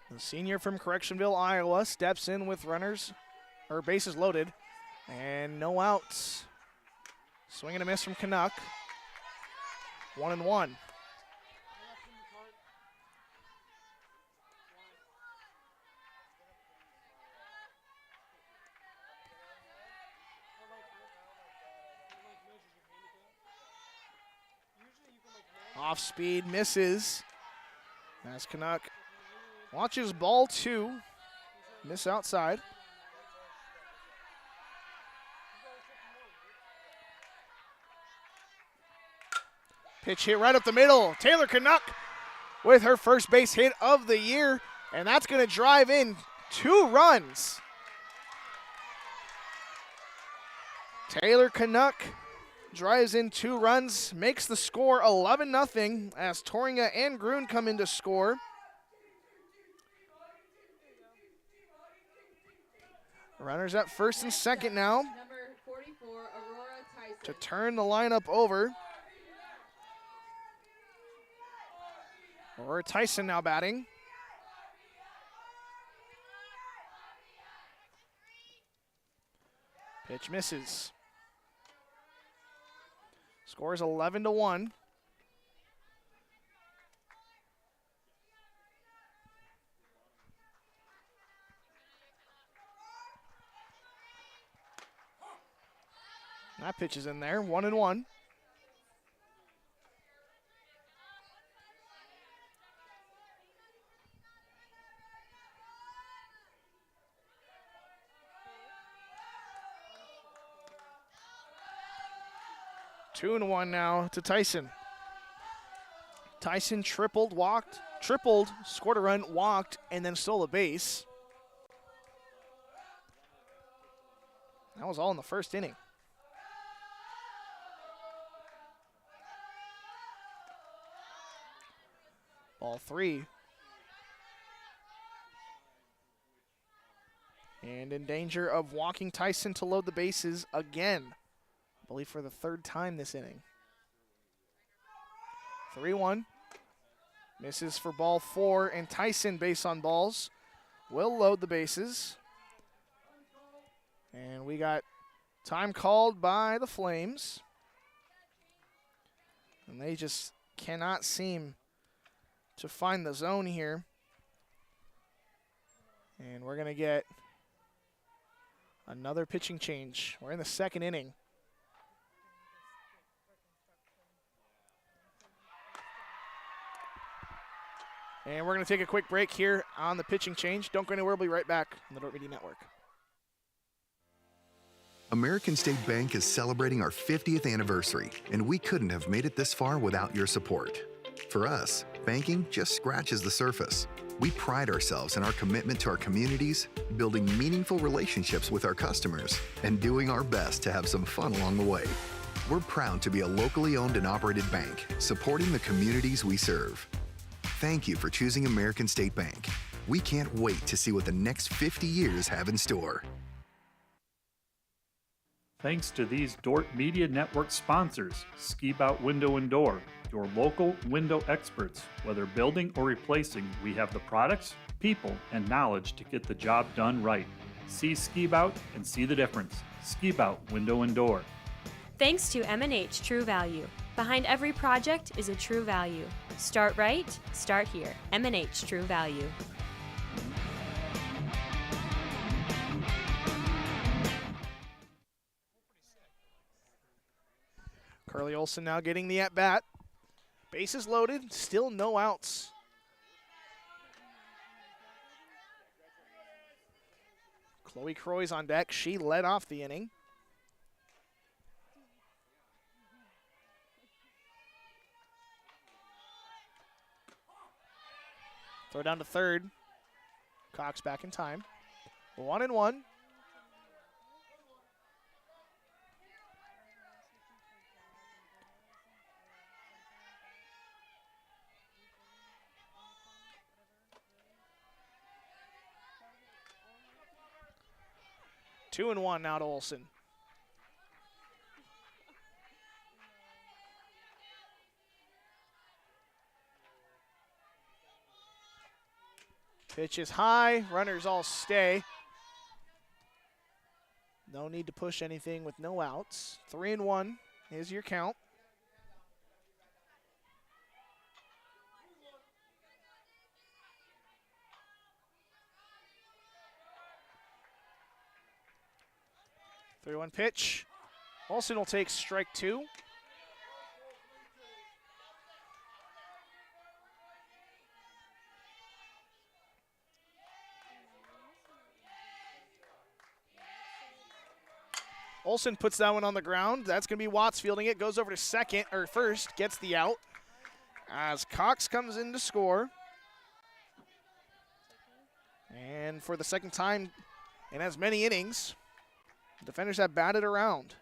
The senior from Correctionville, Iowa, steps in with runners, or bases loaded, and no outs. Swing and a miss from Canuck. 1-1. Off speed, misses. As Canuck watches ball 2. Miss outside. Pitch hit right up the middle. Taylor Canuck with her first base hit of the year, and that's going to drive in 2 runs. Taylor Canuck drives in 2 runs, makes the score 11-0 as Torringa and Grun come in to score. Runners at first and second now. Number 44, Aurora Tyson. To turn the lineup over. Aurora Tyson now batting. Pitch misses. Score is 11-1. That pitch is in there, 1-1. Two and 1 now to Tyson. Tyson tripled, scored a run, walked, and then stole a base. That was all in the first inning. Ball 3. And in danger of walking Tyson to load the bases again. I believe for the 3rd time this inning. 3-1. Misses for ball 4, and Tyson base on balls will load the bases. And we got time called by the Flames. And they just cannot seem to find the zone here. And we're going to get another pitching change. We're in the 2nd inning. And we're going to take a quick break here on the pitching change. Don't go anywhere. We'll be right back on the Dordt Media Network. American State Bank is celebrating our 50th anniversary, and we couldn't have made it this far without your support. For us, banking just scratches the surface. We pride ourselves in our commitment to our communities, building meaningful relationships with our customers, and doing our best to have some fun along the way. We're proud to be a locally owned and operated bank, supporting the communities we serve. Thank you for choosing American State Bank. We can't wait to see what the next 50 years have in store. Thanks to these Dordt Media Network sponsors, Ski Bout Window and Door, your local window experts. Whether building or replacing, we have the products, people, and knowledge to get the job done right. See Ski Bout and see the difference. Ski Bout Window and Door. Thanks to M&H True Value. Behind every project is a true value. Start right, start here. M&H True Value. Carly Olson now getting the at-bat. Bases loaded, still no outs. Chloe Croy's on deck. She led off the inning. Throw down to third. Cox back in time. 1-1. Two and one now to Olson. Pitch is high, runners all stay. No need to push anything with no outs. 3-1 is your count. 3-1 pitch. Olson will take strike two. Olson puts that one on the ground. That's going to be Watts fielding it. Goes over to second, or first, gets the out. As Cox comes in to score. And for the second time in as many innings, defenders have batted around.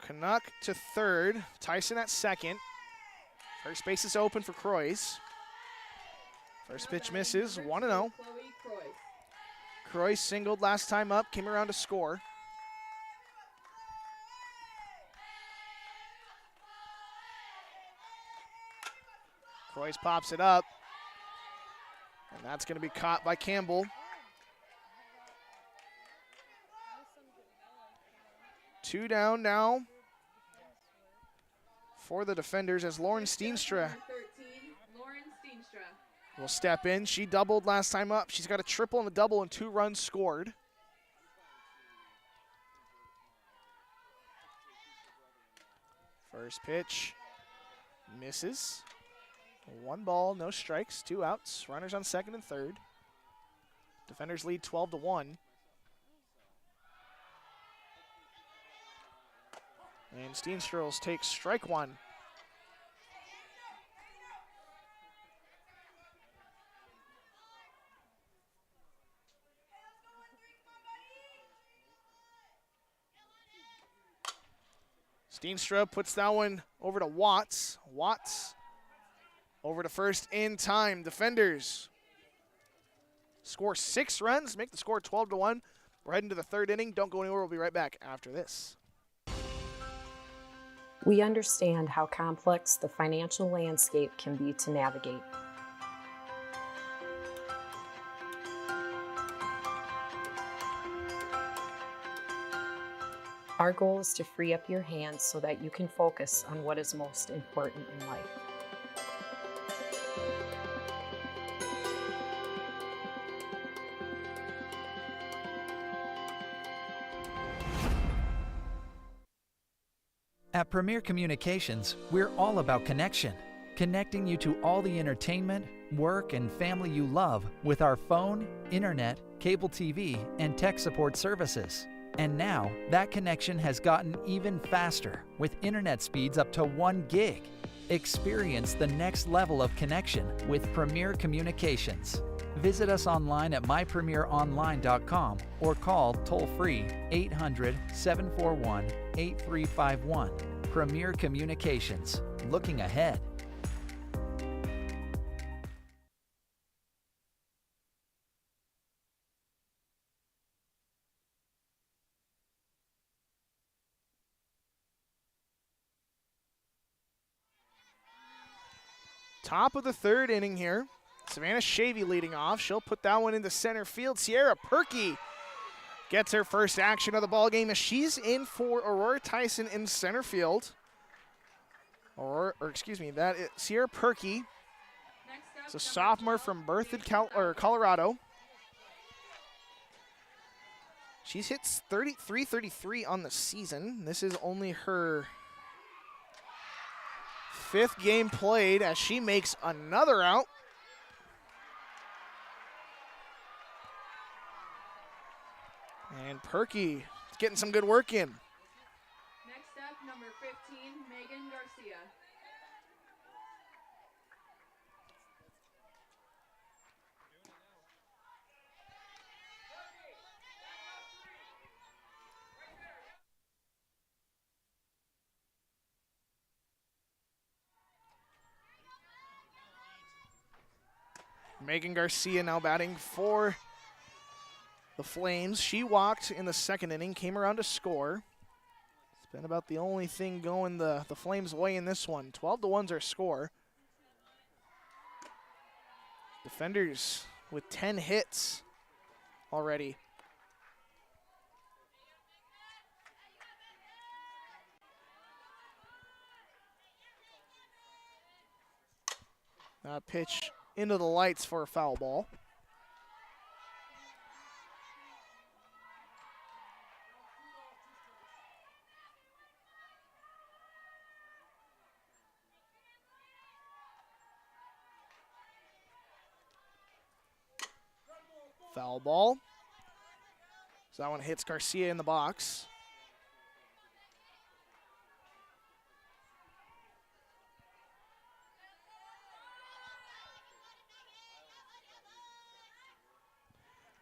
Canuck to third. Tyson at second. First base is open for Croix. First pitch misses, 1-0. Croix singled last time up, came around to score. Croix pops it up, and that's going to be caught by Campbell. 2 down now for the defenders as Lauren Steenstra will step in. She doubled last time up. She's got a triple and a double and 2 runs scored. First pitch misses. 1 ball, no strikes, 2 outs. Runners on second and third. Defenders lead 12-1. And Steenstrels takes strike one. Steenstra puts that one over to Watts. Watts over to first in time. Defenders score 6 runs, make the score 12-1. We're heading to the third inning. Don't go anywhere. We'll be right back after this. We understand how complex the financial landscape can be to navigate. Our goal is to free up your hands so that you can focus on what is most important in life. At Premier Communications, we're all about connection, connecting you to all the entertainment, work, and family you love with our phone, internet, cable TV, and tech support services. And now, that connection has gotten even faster with internet speeds up to 1 gig. Experience the next level of connection with Premier Communications. Visit us online at mypremieronline.com or call toll-free 800-741-8351. Premier Communications, looking ahead. Top of the third inning here. Savannah Shavy leading off. She'll put that one into center field. Sierra Perky gets her first action of the ball game as she's in for Aurora Tyson in center field. Sierra Perky. It's a sophomore from Berthoud, Colorado. She's hit 33 on the season. This is only her 5th game played as she makes another out. And Perky getting some good work in. Next up, number 15, Megan Garcia. Megan Garcia now batting for the Flames. She walked in the second inning, came around to score. It's been about the only thing going the Flames' way in this one. 12-1's our score. Defenders with 10 hits already. Pitch into the lights for a foul ball. Foul ball. So that one hits Garcia in the box.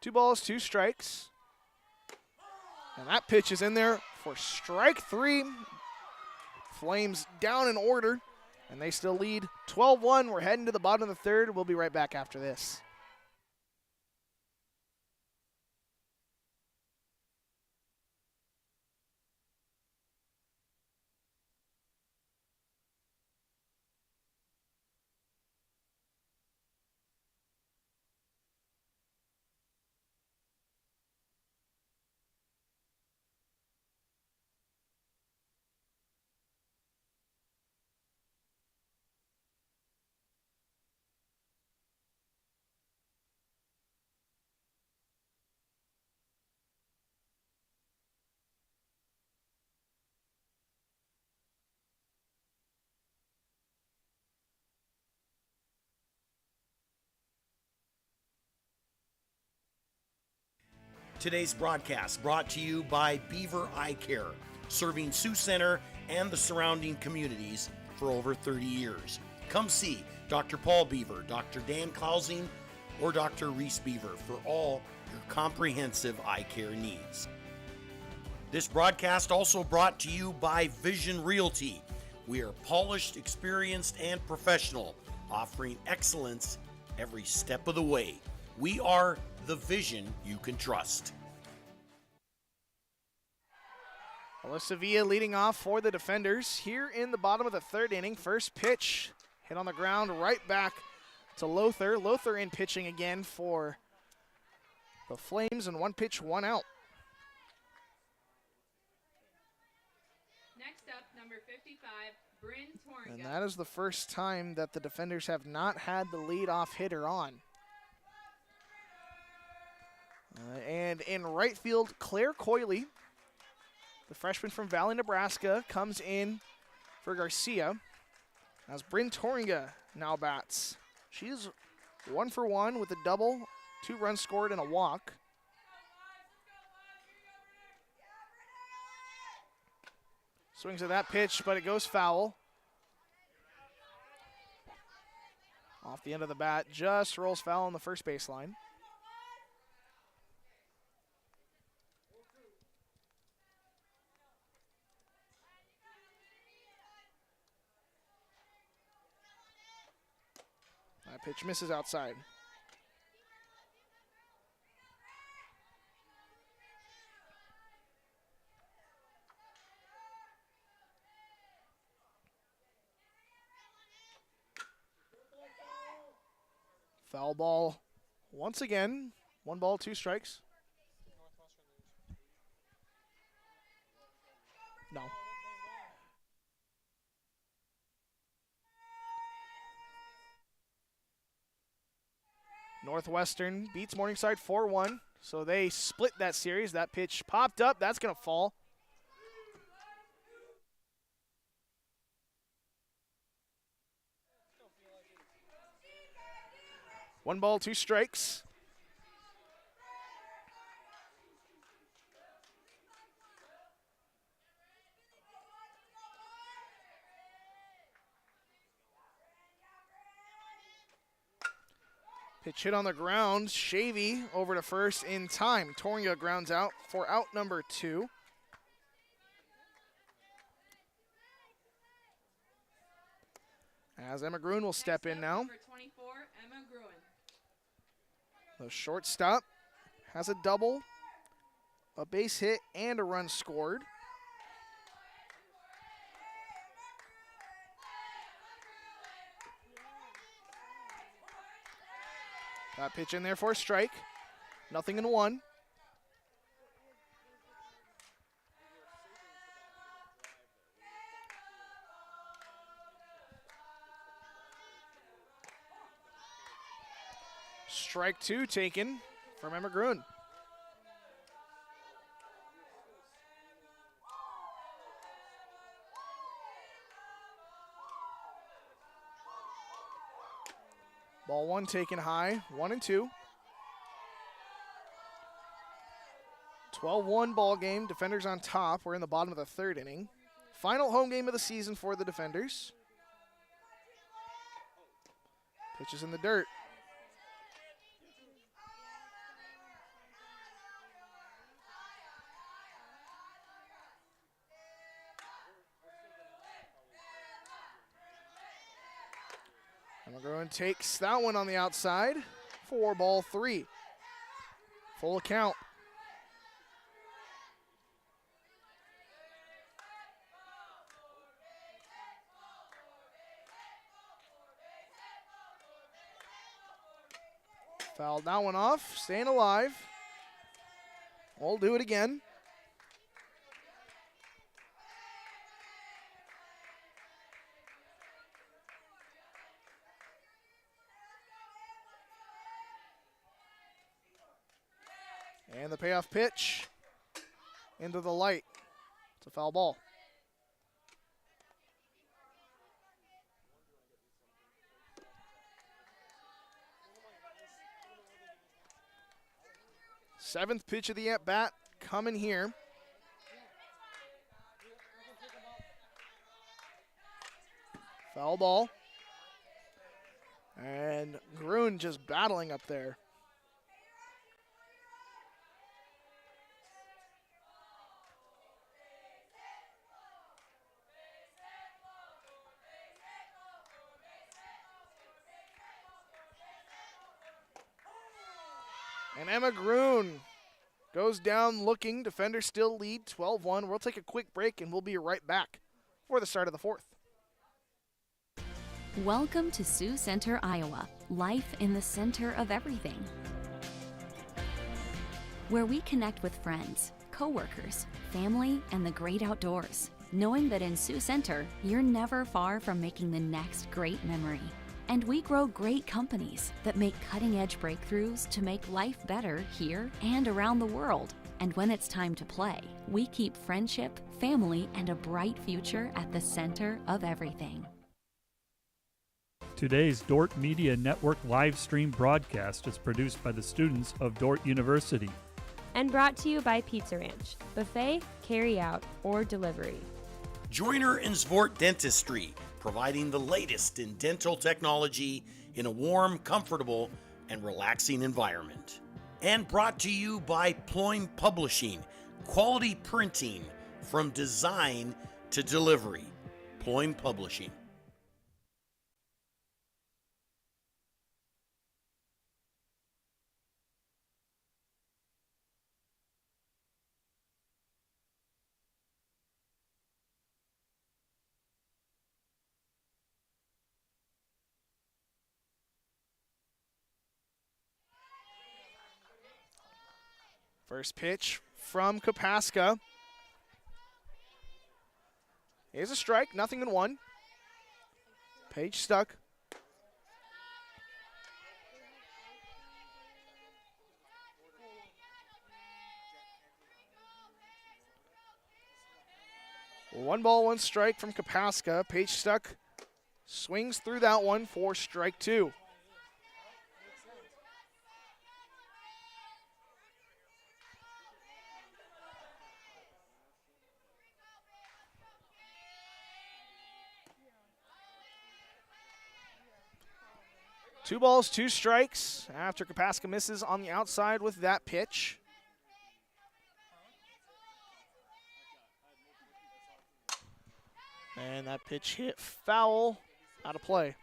Two balls, 2 strikes. And that pitch is in there for strike 3. Flames down in order, and they still lead 12-1. We're heading to the bottom of the third. We'll be right back after this. Today's broadcast brought to you by Beaver Eye Care, serving Sioux Center and the surrounding communities for over 30 years. Come see Dr. Paul Beaver, Dr. Dan Klausing, or Dr. Reese Beaver for all your comprehensive eye care needs. This broadcast also brought to you by Vision Realty. We are polished, experienced, and professional, offering excellence every step of the way. We are the vision you can trust. Alyssa Villa leading off for the defenders here in the bottom of the third inning. First pitch hit on the ground right back to Lothar. Lothar in pitching again for the Flames, and 1 pitch, 1 out. Next up, number 55, Bryn Torringa. And that is the first time that the defenders have not had the leadoff hitter on. And in right field, Claire Coyley, the freshman from Valley, Nebraska, comes in for Garcia as Bryn Torringa now bats. She's 1 for 1 with a double, 2 runs scored, and a walk. Swings at that pitch, but it goes foul. Off the end of the bat, just rolls foul on the first baseline. That pitch misses outside. Foul ball once again. 1 ball, 2 strikes. No. Northwestern beats Morningside 4-1, so they split that series. That pitch popped up. That's going to fall. One ball, 2 strikes. Pitch hit on the ground. Shavy over to first in time. Tornia grounds out for out number 2. As Emma Gruen will step in now. Number 24, Emma Gruen. The shortstop has a double, a base hit, and a run scored. That pitch in there for a strike. 0-1. Strike 2 taken from Emma Gruen. Ball 1 taken high, 1-2. 12-1 ball game. Defenders on top. We're in the bottom of the 3rd inning. Final home game of the season for the Defenders. Pitch is in the dirt. McGrowan takes that one on the outside for ball 3. Full count. Fouled that one off, staying alive. We'll do it again. And the payoff pitch into the light. It's a foul ball. Seventh pitch of the at-bat coming here. Foul ball. And Gruen just battling up there. And Emma Gruen goes down looking. Defenders still lead 12-1. We'll take a quick break and we'll be right back for the start of the 4th. Welcome to Sioux Center, Iowa. Life in the center of everything. Where we connect with friends, coworkers, family, and the great outdoors. Knowing that in Sioux Center, you're never far from making the next great memory. And we grow great companies that make cutting-edge breakthroughs to make life better here and around the world. And when it's time to play, we keep friendship, family, and a bright future at the center of everything. Today's Dordt Media Network live stream broadcast is produced by the students of Dordt University. And brought to you by Pizza Ranch, buffet, carry out, or delivery. Joyner and Zvort Dentistry, providing the latest in dental technology in a warm, comfortable, and relaxing environment. And brought to you by Ployne Publishing, quality printing from design to delivery. Ployne Publishing. First pitch from Kapaska is a strike, 0-1. Page stuck. One ball, one strike from Kapaska. Page stuck. Swings through that one for strike two. Two balls, two strikes after Kapaska misses on the outside with that pitch. And that pitch hit foul, out of play.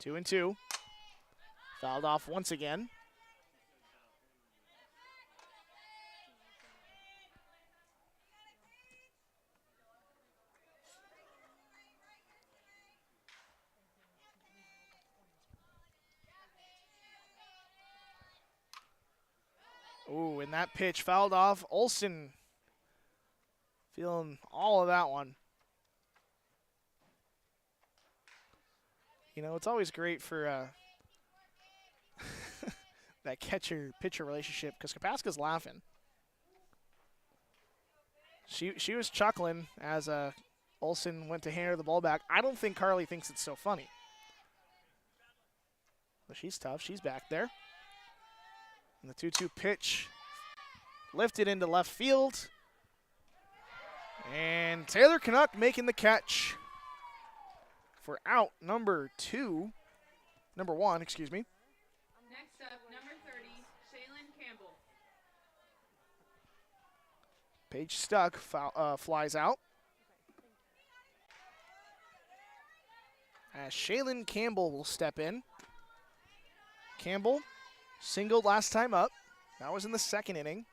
Two and two. Fouled off once again. Ooh, and that pitch fouled off. Olsen feeling all of that one. You know, it's always great for that catcher-pitcher relationship because Kapaska's laughing. She was chuckling as Olsen went to hand her the ball back. I don't think Carly thinks it's so funny. But she's tough. She's back there. And the 2-2 pitch lifted into left field. And Taylor Canuck making the catch for out number one, excuse me. Next up, number 30, Shaylin Campbell. Page stuck, flies out. As Shaylin Campbell will step in. Campbell singled last time up. That was in the second inning.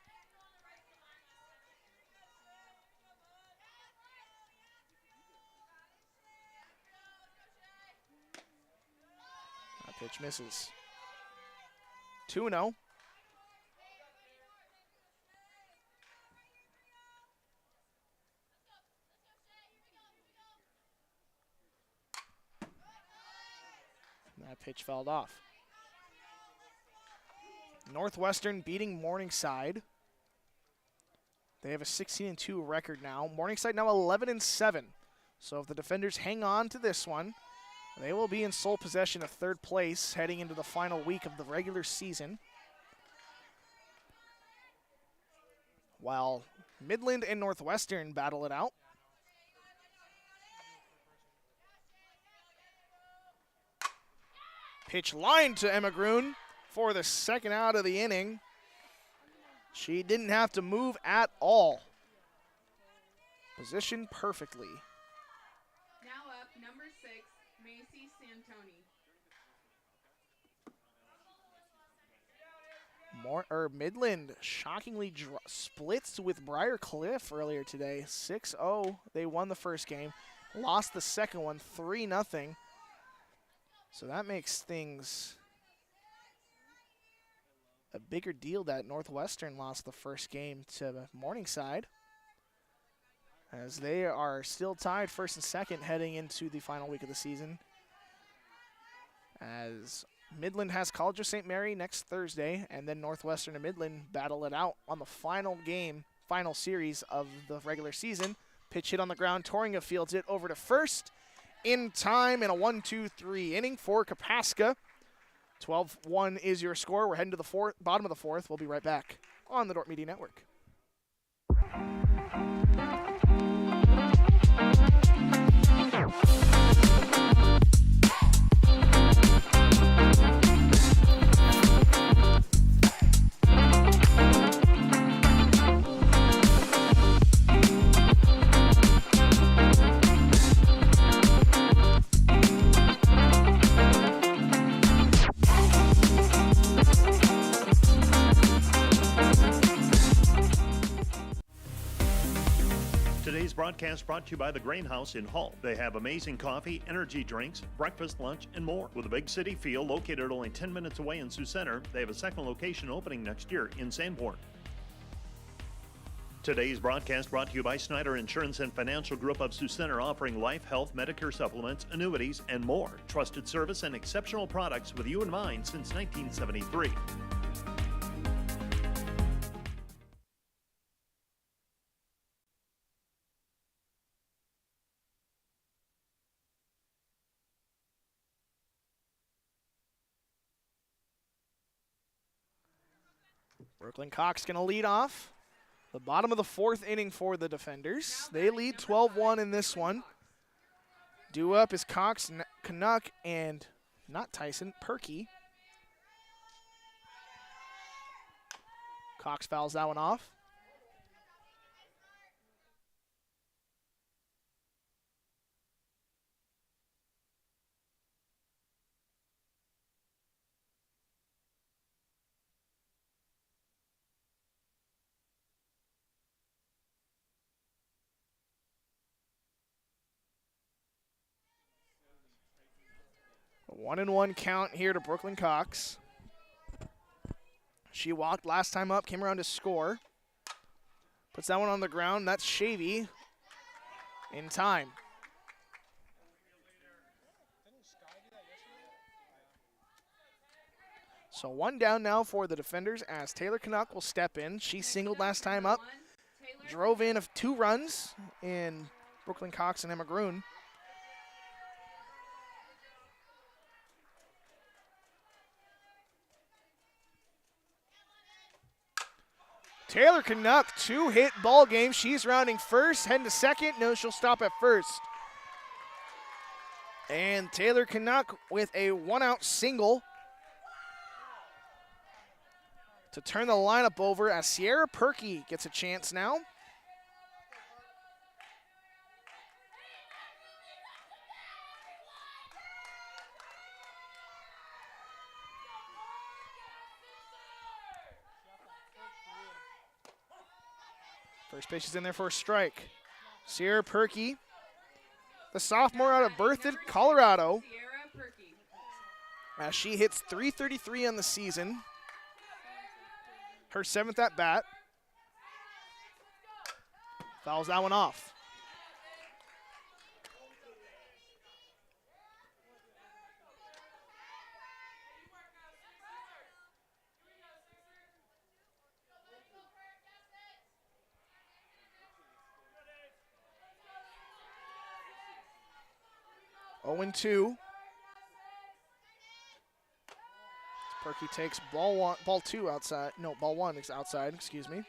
That pitch misses. 2-0. That pitch fouled off. Northwestern beating Morningside. They have a 16-2 record now. Morningside now 11-7. So if the Defenders hang on to this one, they will be in sole possession of third place heading into the final week of the regular season. While Midland and Northwestern battle it out. Pitch line to Emma Grun for the second out of the inning. She didn't have to move at all. Positioned perfectly. Now up, number 6, Macy Santoni. Midland shockingly splits with Briar Cliff earlier today. 6-0. They won the first game. Lost the second one 3-0. So that makes things a bigger deal that Northwestern lost the first game to Morningside, as they are still tied first and second heading into the final week of the season. As Midland has College of St. Mary next Thursday, and then Northwestern and Midland battle it out on the final series of the regular season. Pitch hit on the ground, Torringa fields it over to first, in time in a 1-2-3 inning for Kapaska. 12-1 is your score. We're heading to the bottom of the fourth. We'll be right back on the Dordt Media Network. Today's broadcast brought to you by the Grain House in Hull. They have amazing coffee, energy drinks, breakfast, lunch, and more. With a big city feel located only 10 minutes away in Sioux Center, they have a second location opening next year in Sanborn. Today's broadcast brought to you by Snyder Insurance and Financial Group of Sioux Center, offering life, health, Medicare supplements, annuities, and more. Trusted service and exceptional products with you in mind since 1973. Brooklyn Cox going to lead off. The bottom of the fourth inning for the defenders. They lead 12-1 in this one. Due up is Cox, Canuck, and not Tyson, Perky. Cox fouls that one off. A 1-1 count here to Brooklyn Cox. She walked last time up, came around to score. Puts that one on the ground. That's Shavy in time. So one down now for the defenders as Taylor Canuck will step in. She singled last time up. Drove in of 2 runs in Brooklyn Cox and Emma Grun. Taylor Canuck, 2-hit ball game. She's rounding first, heading to second. No, she'll stop at first. And Taylor Canuck with a 1-out single to turn the lineup over as Sierra Perky gets a chance now. First pitch is in there for a strike. Sierra Perky, the sophomore out of Berthoud, Colorado, as she hits .333 on the season. Her 7th at bat. Fouls that one off. Oh, 2. Perky takes ball 2 outside. No, ball 1 is outside, excuse me.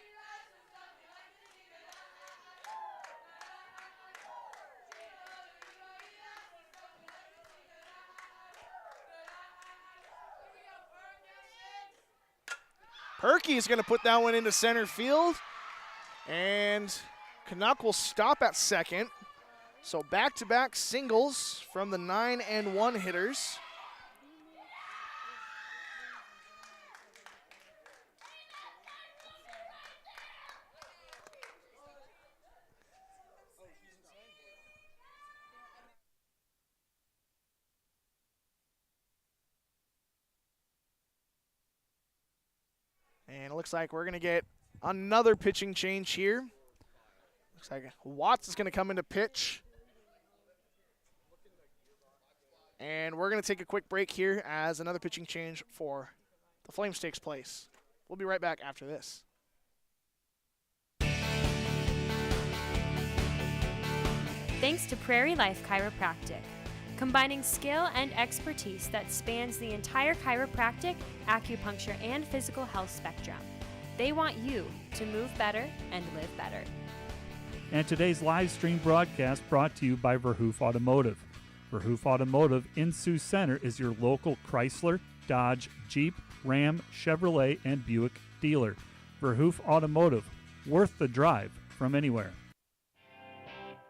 Perky is going to put that one into center field. And Canuck will stop at second. So back-to-back singles from the 9 and 1 hitters. And it looks like we're going to get another pitching change here. Looks like Watts is going to come into pitch. And we're going to take a quick break here as another pitching change for the Flames takes place. We'll be right back after this. Thanks to Prairie Life Chiropractic. combining skill and expertise that spans the entire chiropractic, acupuncture, and physical health spectrum. They want you to move better and live better. And today's live stream broadcast brought to you by Verhoof Automotive. Verhoof Automotive in Sioux Center is your local Chrysler, Dodge, Jeep, Ram, Chevrolet, and Buick dealer. Verhoof Automotive, worth the drive from anywhere.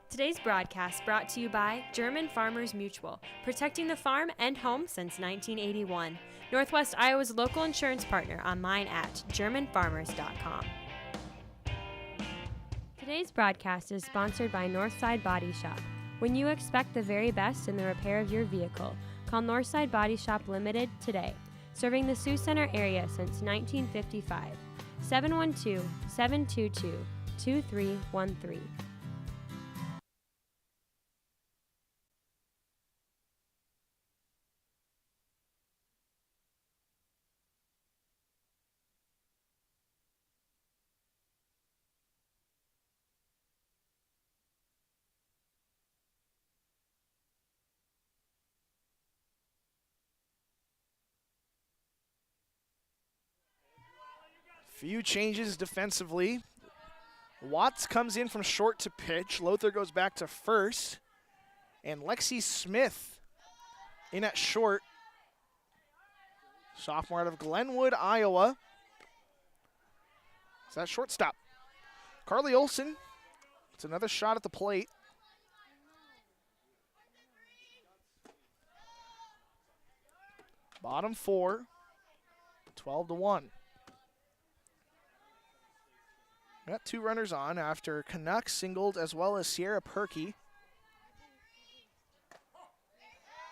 Today's broadcast brought to you by German Farmers Mutual, protecting the farm and home since 1981. Northwest Iowa's local insurance partner, online at germanfarmers.com. Today's broadcast is sponsored by Northside Body Shop. When you expect the very best in the repair of your vehicle, call Northside Body Shop Limited today, serving the Sioux Center area since 1955. 712-722-2313. Few changes defensively. Watts comes in from short to pitch. Lothar goes back to first. And Lexi Smith in at short. Sophomore out of Glenwood, Iowa. Is that shortstop? Carly Olson. It's another shot at the plate. Bottom four. 12-1. Got two runners on after Canuck singled as well as Sierra Perkey.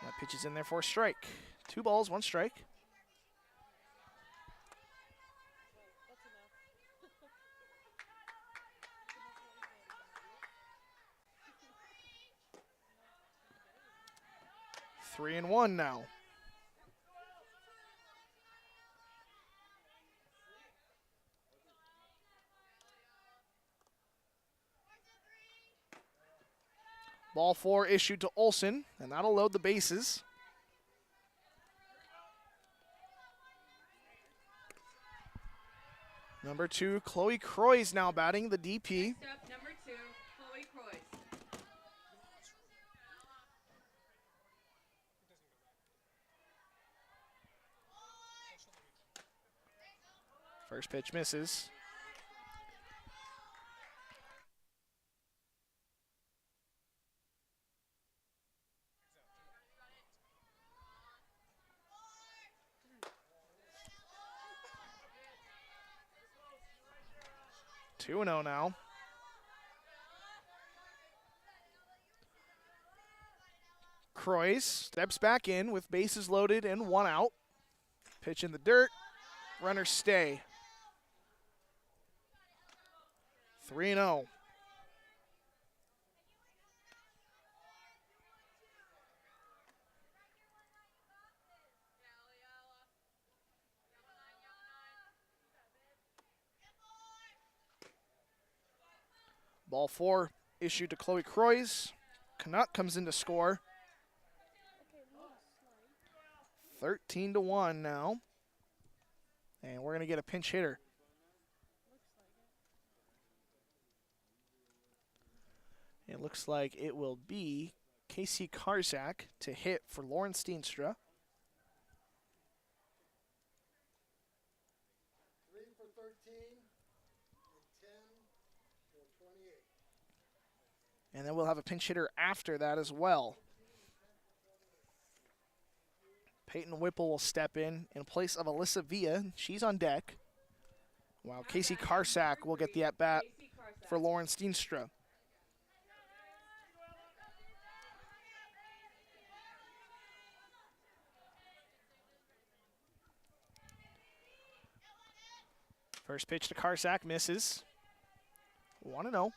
That pitch is in there for a strike. 2 balls, 1 strike. Three and one now. Ball 4 issued to Olson, and that'll load the bases. Number 2, Chloe Croy's now batting, the DP. Next up, number 2, Chloe Croy. First pitch misses. Two and 0 now. Croys steps back in with bases loaded and 1 out. Pitch in the dirt. Runners stay. 3-0. Ball 4 issued to Chloe Croys. Canuck comes in to score. 13-1 now. And we're going to get a pinch hitter. It looks like it will be Casey Karzak to hit for Lauren Steenstra. And then we'll have a pinch hitter after that as well. Peyton Whipple will step in place of Alyssa Villa. She's on deck. While Casey Karsak will get the at-bat for Lauren Steenstra. First pitch to Karsak misses. 1-0.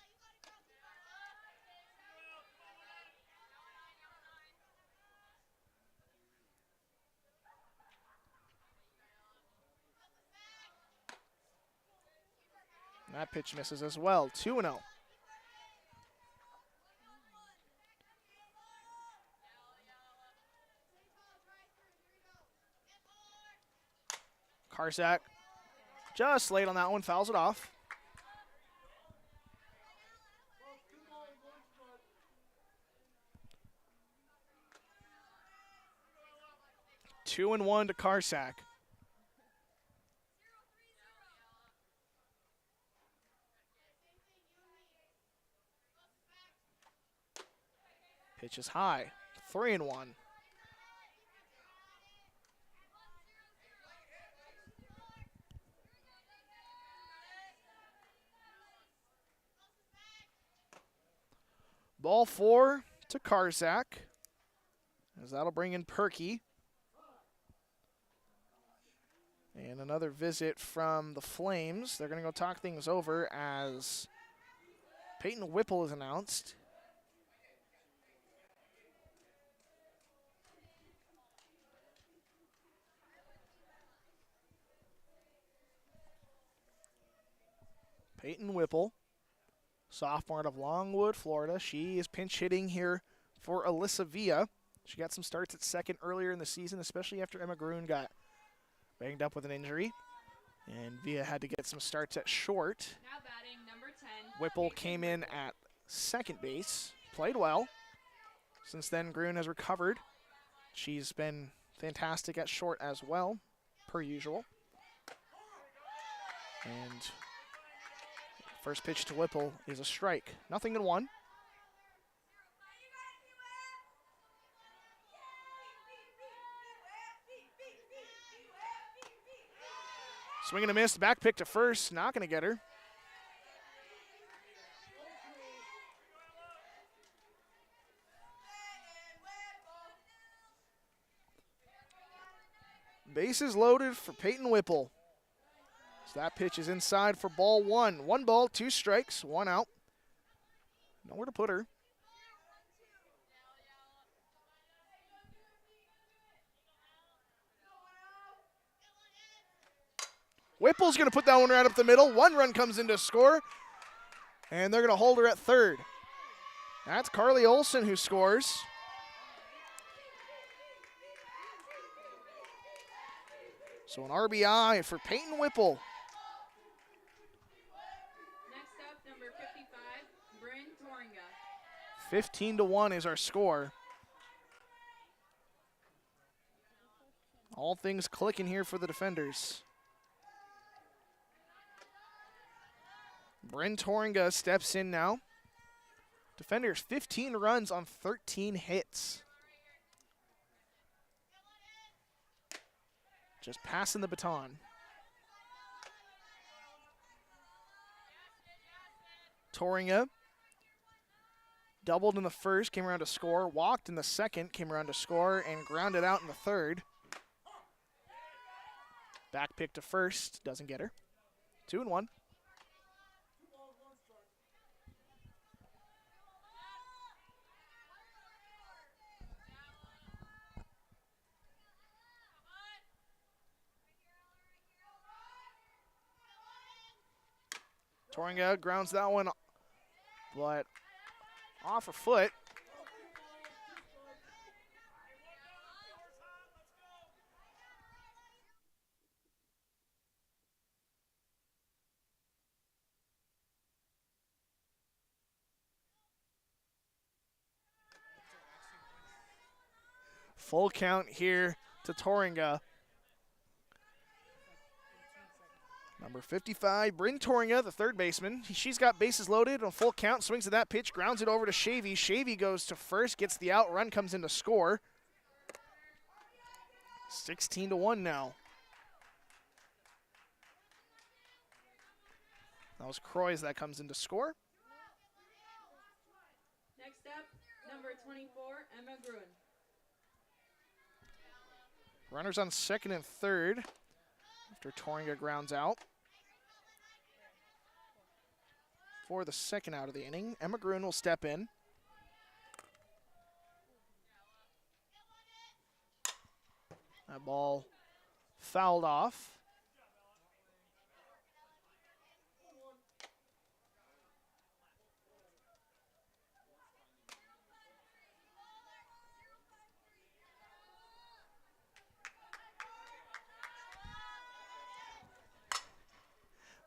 That pitch misses as well. 2-0. Karsak just late on that one, fouls it off. Two and one to Karsak. Pitch is high. 3-1. Ball 4 to Karsak, as that'll bring in Perky. And another visit from the Flames. They're going to go talk things over as Peyton Whipple is announced. Peyton Whipple, sophomore out of Longwood, Florida. She is pinch hitting here for Alyssa Villa. She got some starts at second earlier in the season, especially after Emma Grun got banged up with an injury. And Villa had to get some starts at short. Now batting number 10. Whipple came in at second base, played well. Since then, Grun has recovered. She's been fantastic at short as well, per usual. And first pitch to Whipple is a strike. 0-1. Swing and a miss, back pick to first, not going to get her. Bases loaded for Peyton Whipple. So that pitch is inside for ball 1. 1 ball, 2 strikes, 1 out. Nowhere to put her. Whipple's going to put that one right up the middle. 1 run comes in to score, and they're going to hold her at third. That's Carly Olson who scores. So an RBI for Peyton Whipple. Next up, number 55, Bryn Toringa. 15-1 is our score. All things clicking here for the defenders. Bryn Toringa steps in now. Defenders 15 runs on 13 hits. Just passing the baton. Toringa doubled in the first, came around to score, walked in the second, came around to score, and grounded out in the third. Back pick to first, doesn't get her. 2-1. Toringa grounds that one, but off her foot. Full count here to Toringa. Number 55, Bryn Toringa, the third baseman. She's got bases loaded on full count, swings at that pitch, grounds it over to Shavy. Shavy goes to first, gets the out, run comes in to score. 16-1 now. That was Croys that comes in to score. Next up, number 24, Emma Grun. Runners on second and third after Toringa grounds out. For the second out of the inning, Emma Grun will step in. That ball fouled off.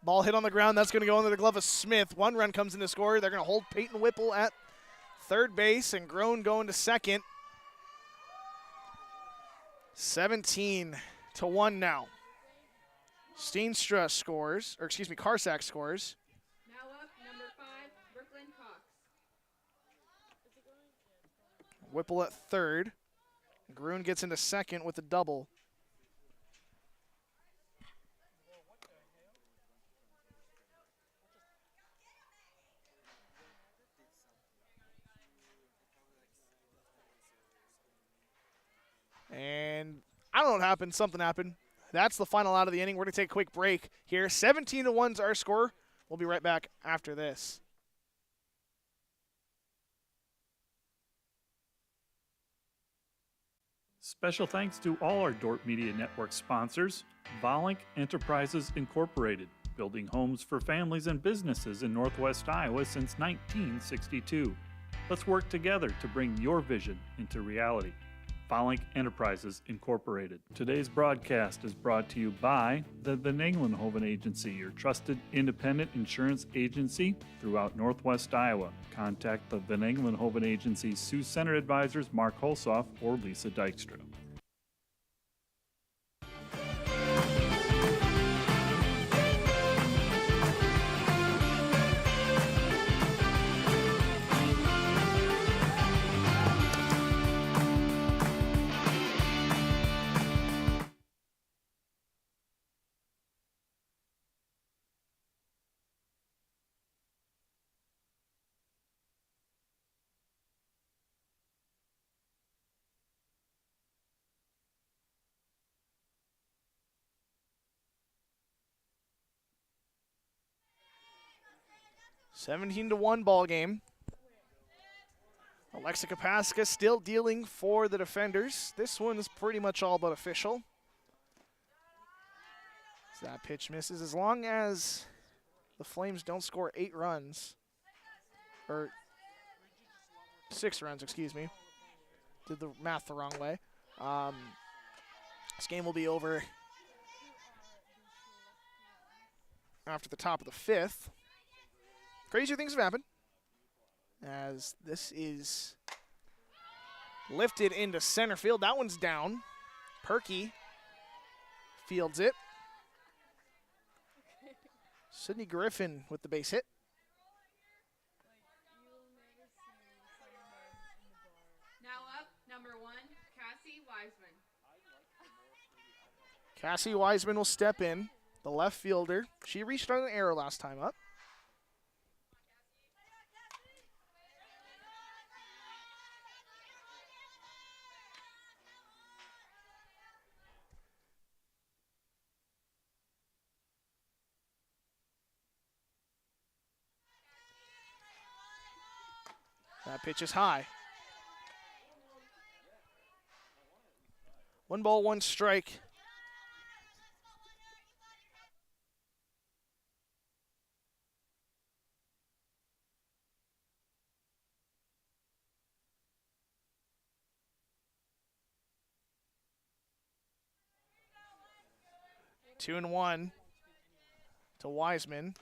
Ball hit on the ground. That's going to go into the glove of Smith. One run comes in to score. They're going to hold Peyton Whipple at third base and Groen going to second. 17-1 now. Steenstra scores, or excuse me, Karsak scores. Now up, number 5, Brooklyn Cox. Whipple at third. Groen gets into second with a double. And I don't know what happened. Something happened. That's the final out of the inning. We're going to take a quick break here. 17-1 is our score. We'll be right back after this. Special thanks to all our Dordt Media Network sponsors. Volink Enterprises Incorporated, building homes for families and businesses in Northwest Iowa since 1962. Let's work together to bring your vision into reality. Volink Enterprises Incorporated. Today's broadcast is brought to you by the Van Engelenhoven Agency, your trusted independent insurance agency throughout Northwest Iowa. Contact the Van Engelenhoven Agency's Sioux Center advisors Mark Holsoff or Lisa Dykstra. (17-1) ball game. Alexa Kapaska still dealing for the defenders. This one is pretty much all but official. So that pitch misses. As long as the Flames don't score 8 runs, or 6 runs, excuse me. Did the math the wrong way. This game will be over after the top of the 5th. Crazier things have happened as this is lifted into center field. That one's down. Perky fields it. Sydney Griffin with the base hit. Now up, number 1, Cassie Wiseman. Cassie Wiseman will step in, the left fielder. She reached on an error last time up. That pitch is high. 1 ball, 1 strike. Two and 1 to Wiseman.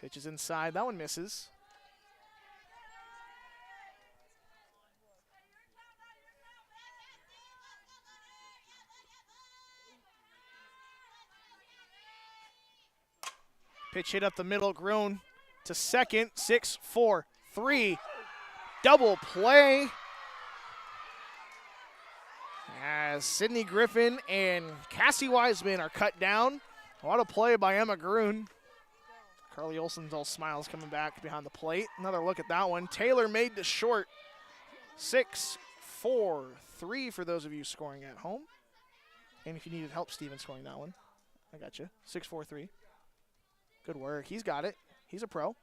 Pitch is inside. That one misses. Pitch hit up the middle, Groen to second, 6-4-3. Double play as Sydney Griffin and Cassie Wiseman are cut down. What a play by Emma Groen. Carly Olsen's all smiles coming back behind the plate. Another look at that one. Taylor made to short. 6-4-3 for those of you scoring at home. And if you needed help, Steven, scoring that one, I got you. 6-4-3. Good work. He's got it. He's a pro.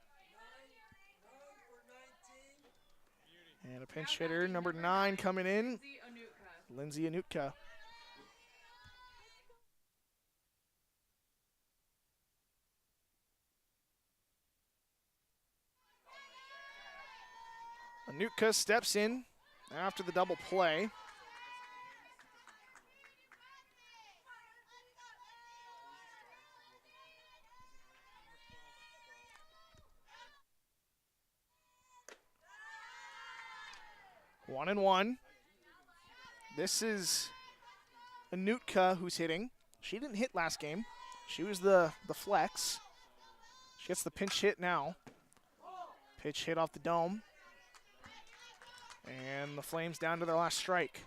And a pinch hitter, number 9, coming in. Lindsay Anutka. Anutka steps in after the double play. 1-1. This is Anutka who's hitting. She didn't hit last game. She was the flex. She gets the pinch hit now. Pitch hit off the dome. And the Flames down to their last strike.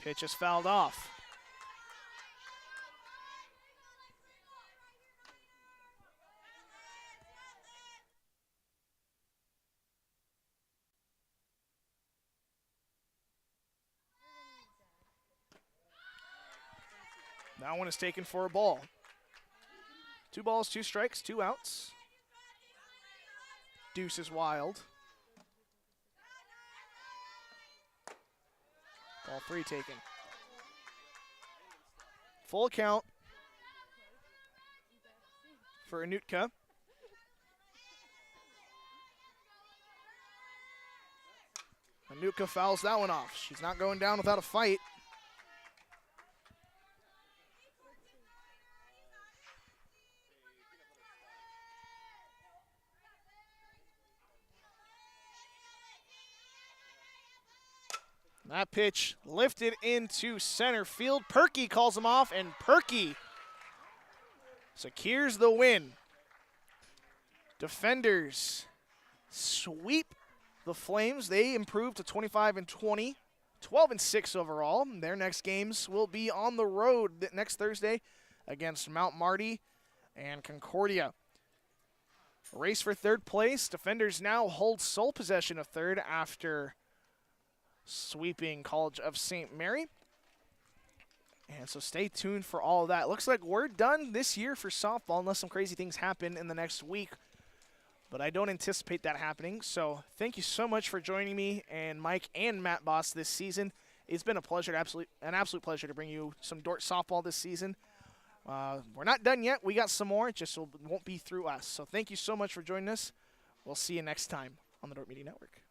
Pitch is fouled off. That one is taken for a ball. 2 balls, 2 strikes, 2 outs. Deuce is wild. Ball 3 taken. Full count for Anutka. Anutka fouls that one off. She's not going down without a fight. That pitch lifted into center field. Perky calls him off, and Perky secures the win. Defenders sweep the Flames. They improve to 25-20, 12-6 overall. Their next games will be on the road next Thursday against Mount Marty and Concordia. Race for third place. Defenders now hold sole possession of third after sweeping College of St. Mary. And so stay tuned for all of that. Looks like we're done this year for softball unless some crazy things happen in the next week. But I don't anticipate that happening. So thank you so much for joining me and Mike and Matt Boss this season. It's been a pleasure, an absolute pleasure to bring you some Dordt softball this season. We're not done yet. We got some more. It just won't be through us. So thank you so much for joining us. We'll see you next time on the Dordt Media Network.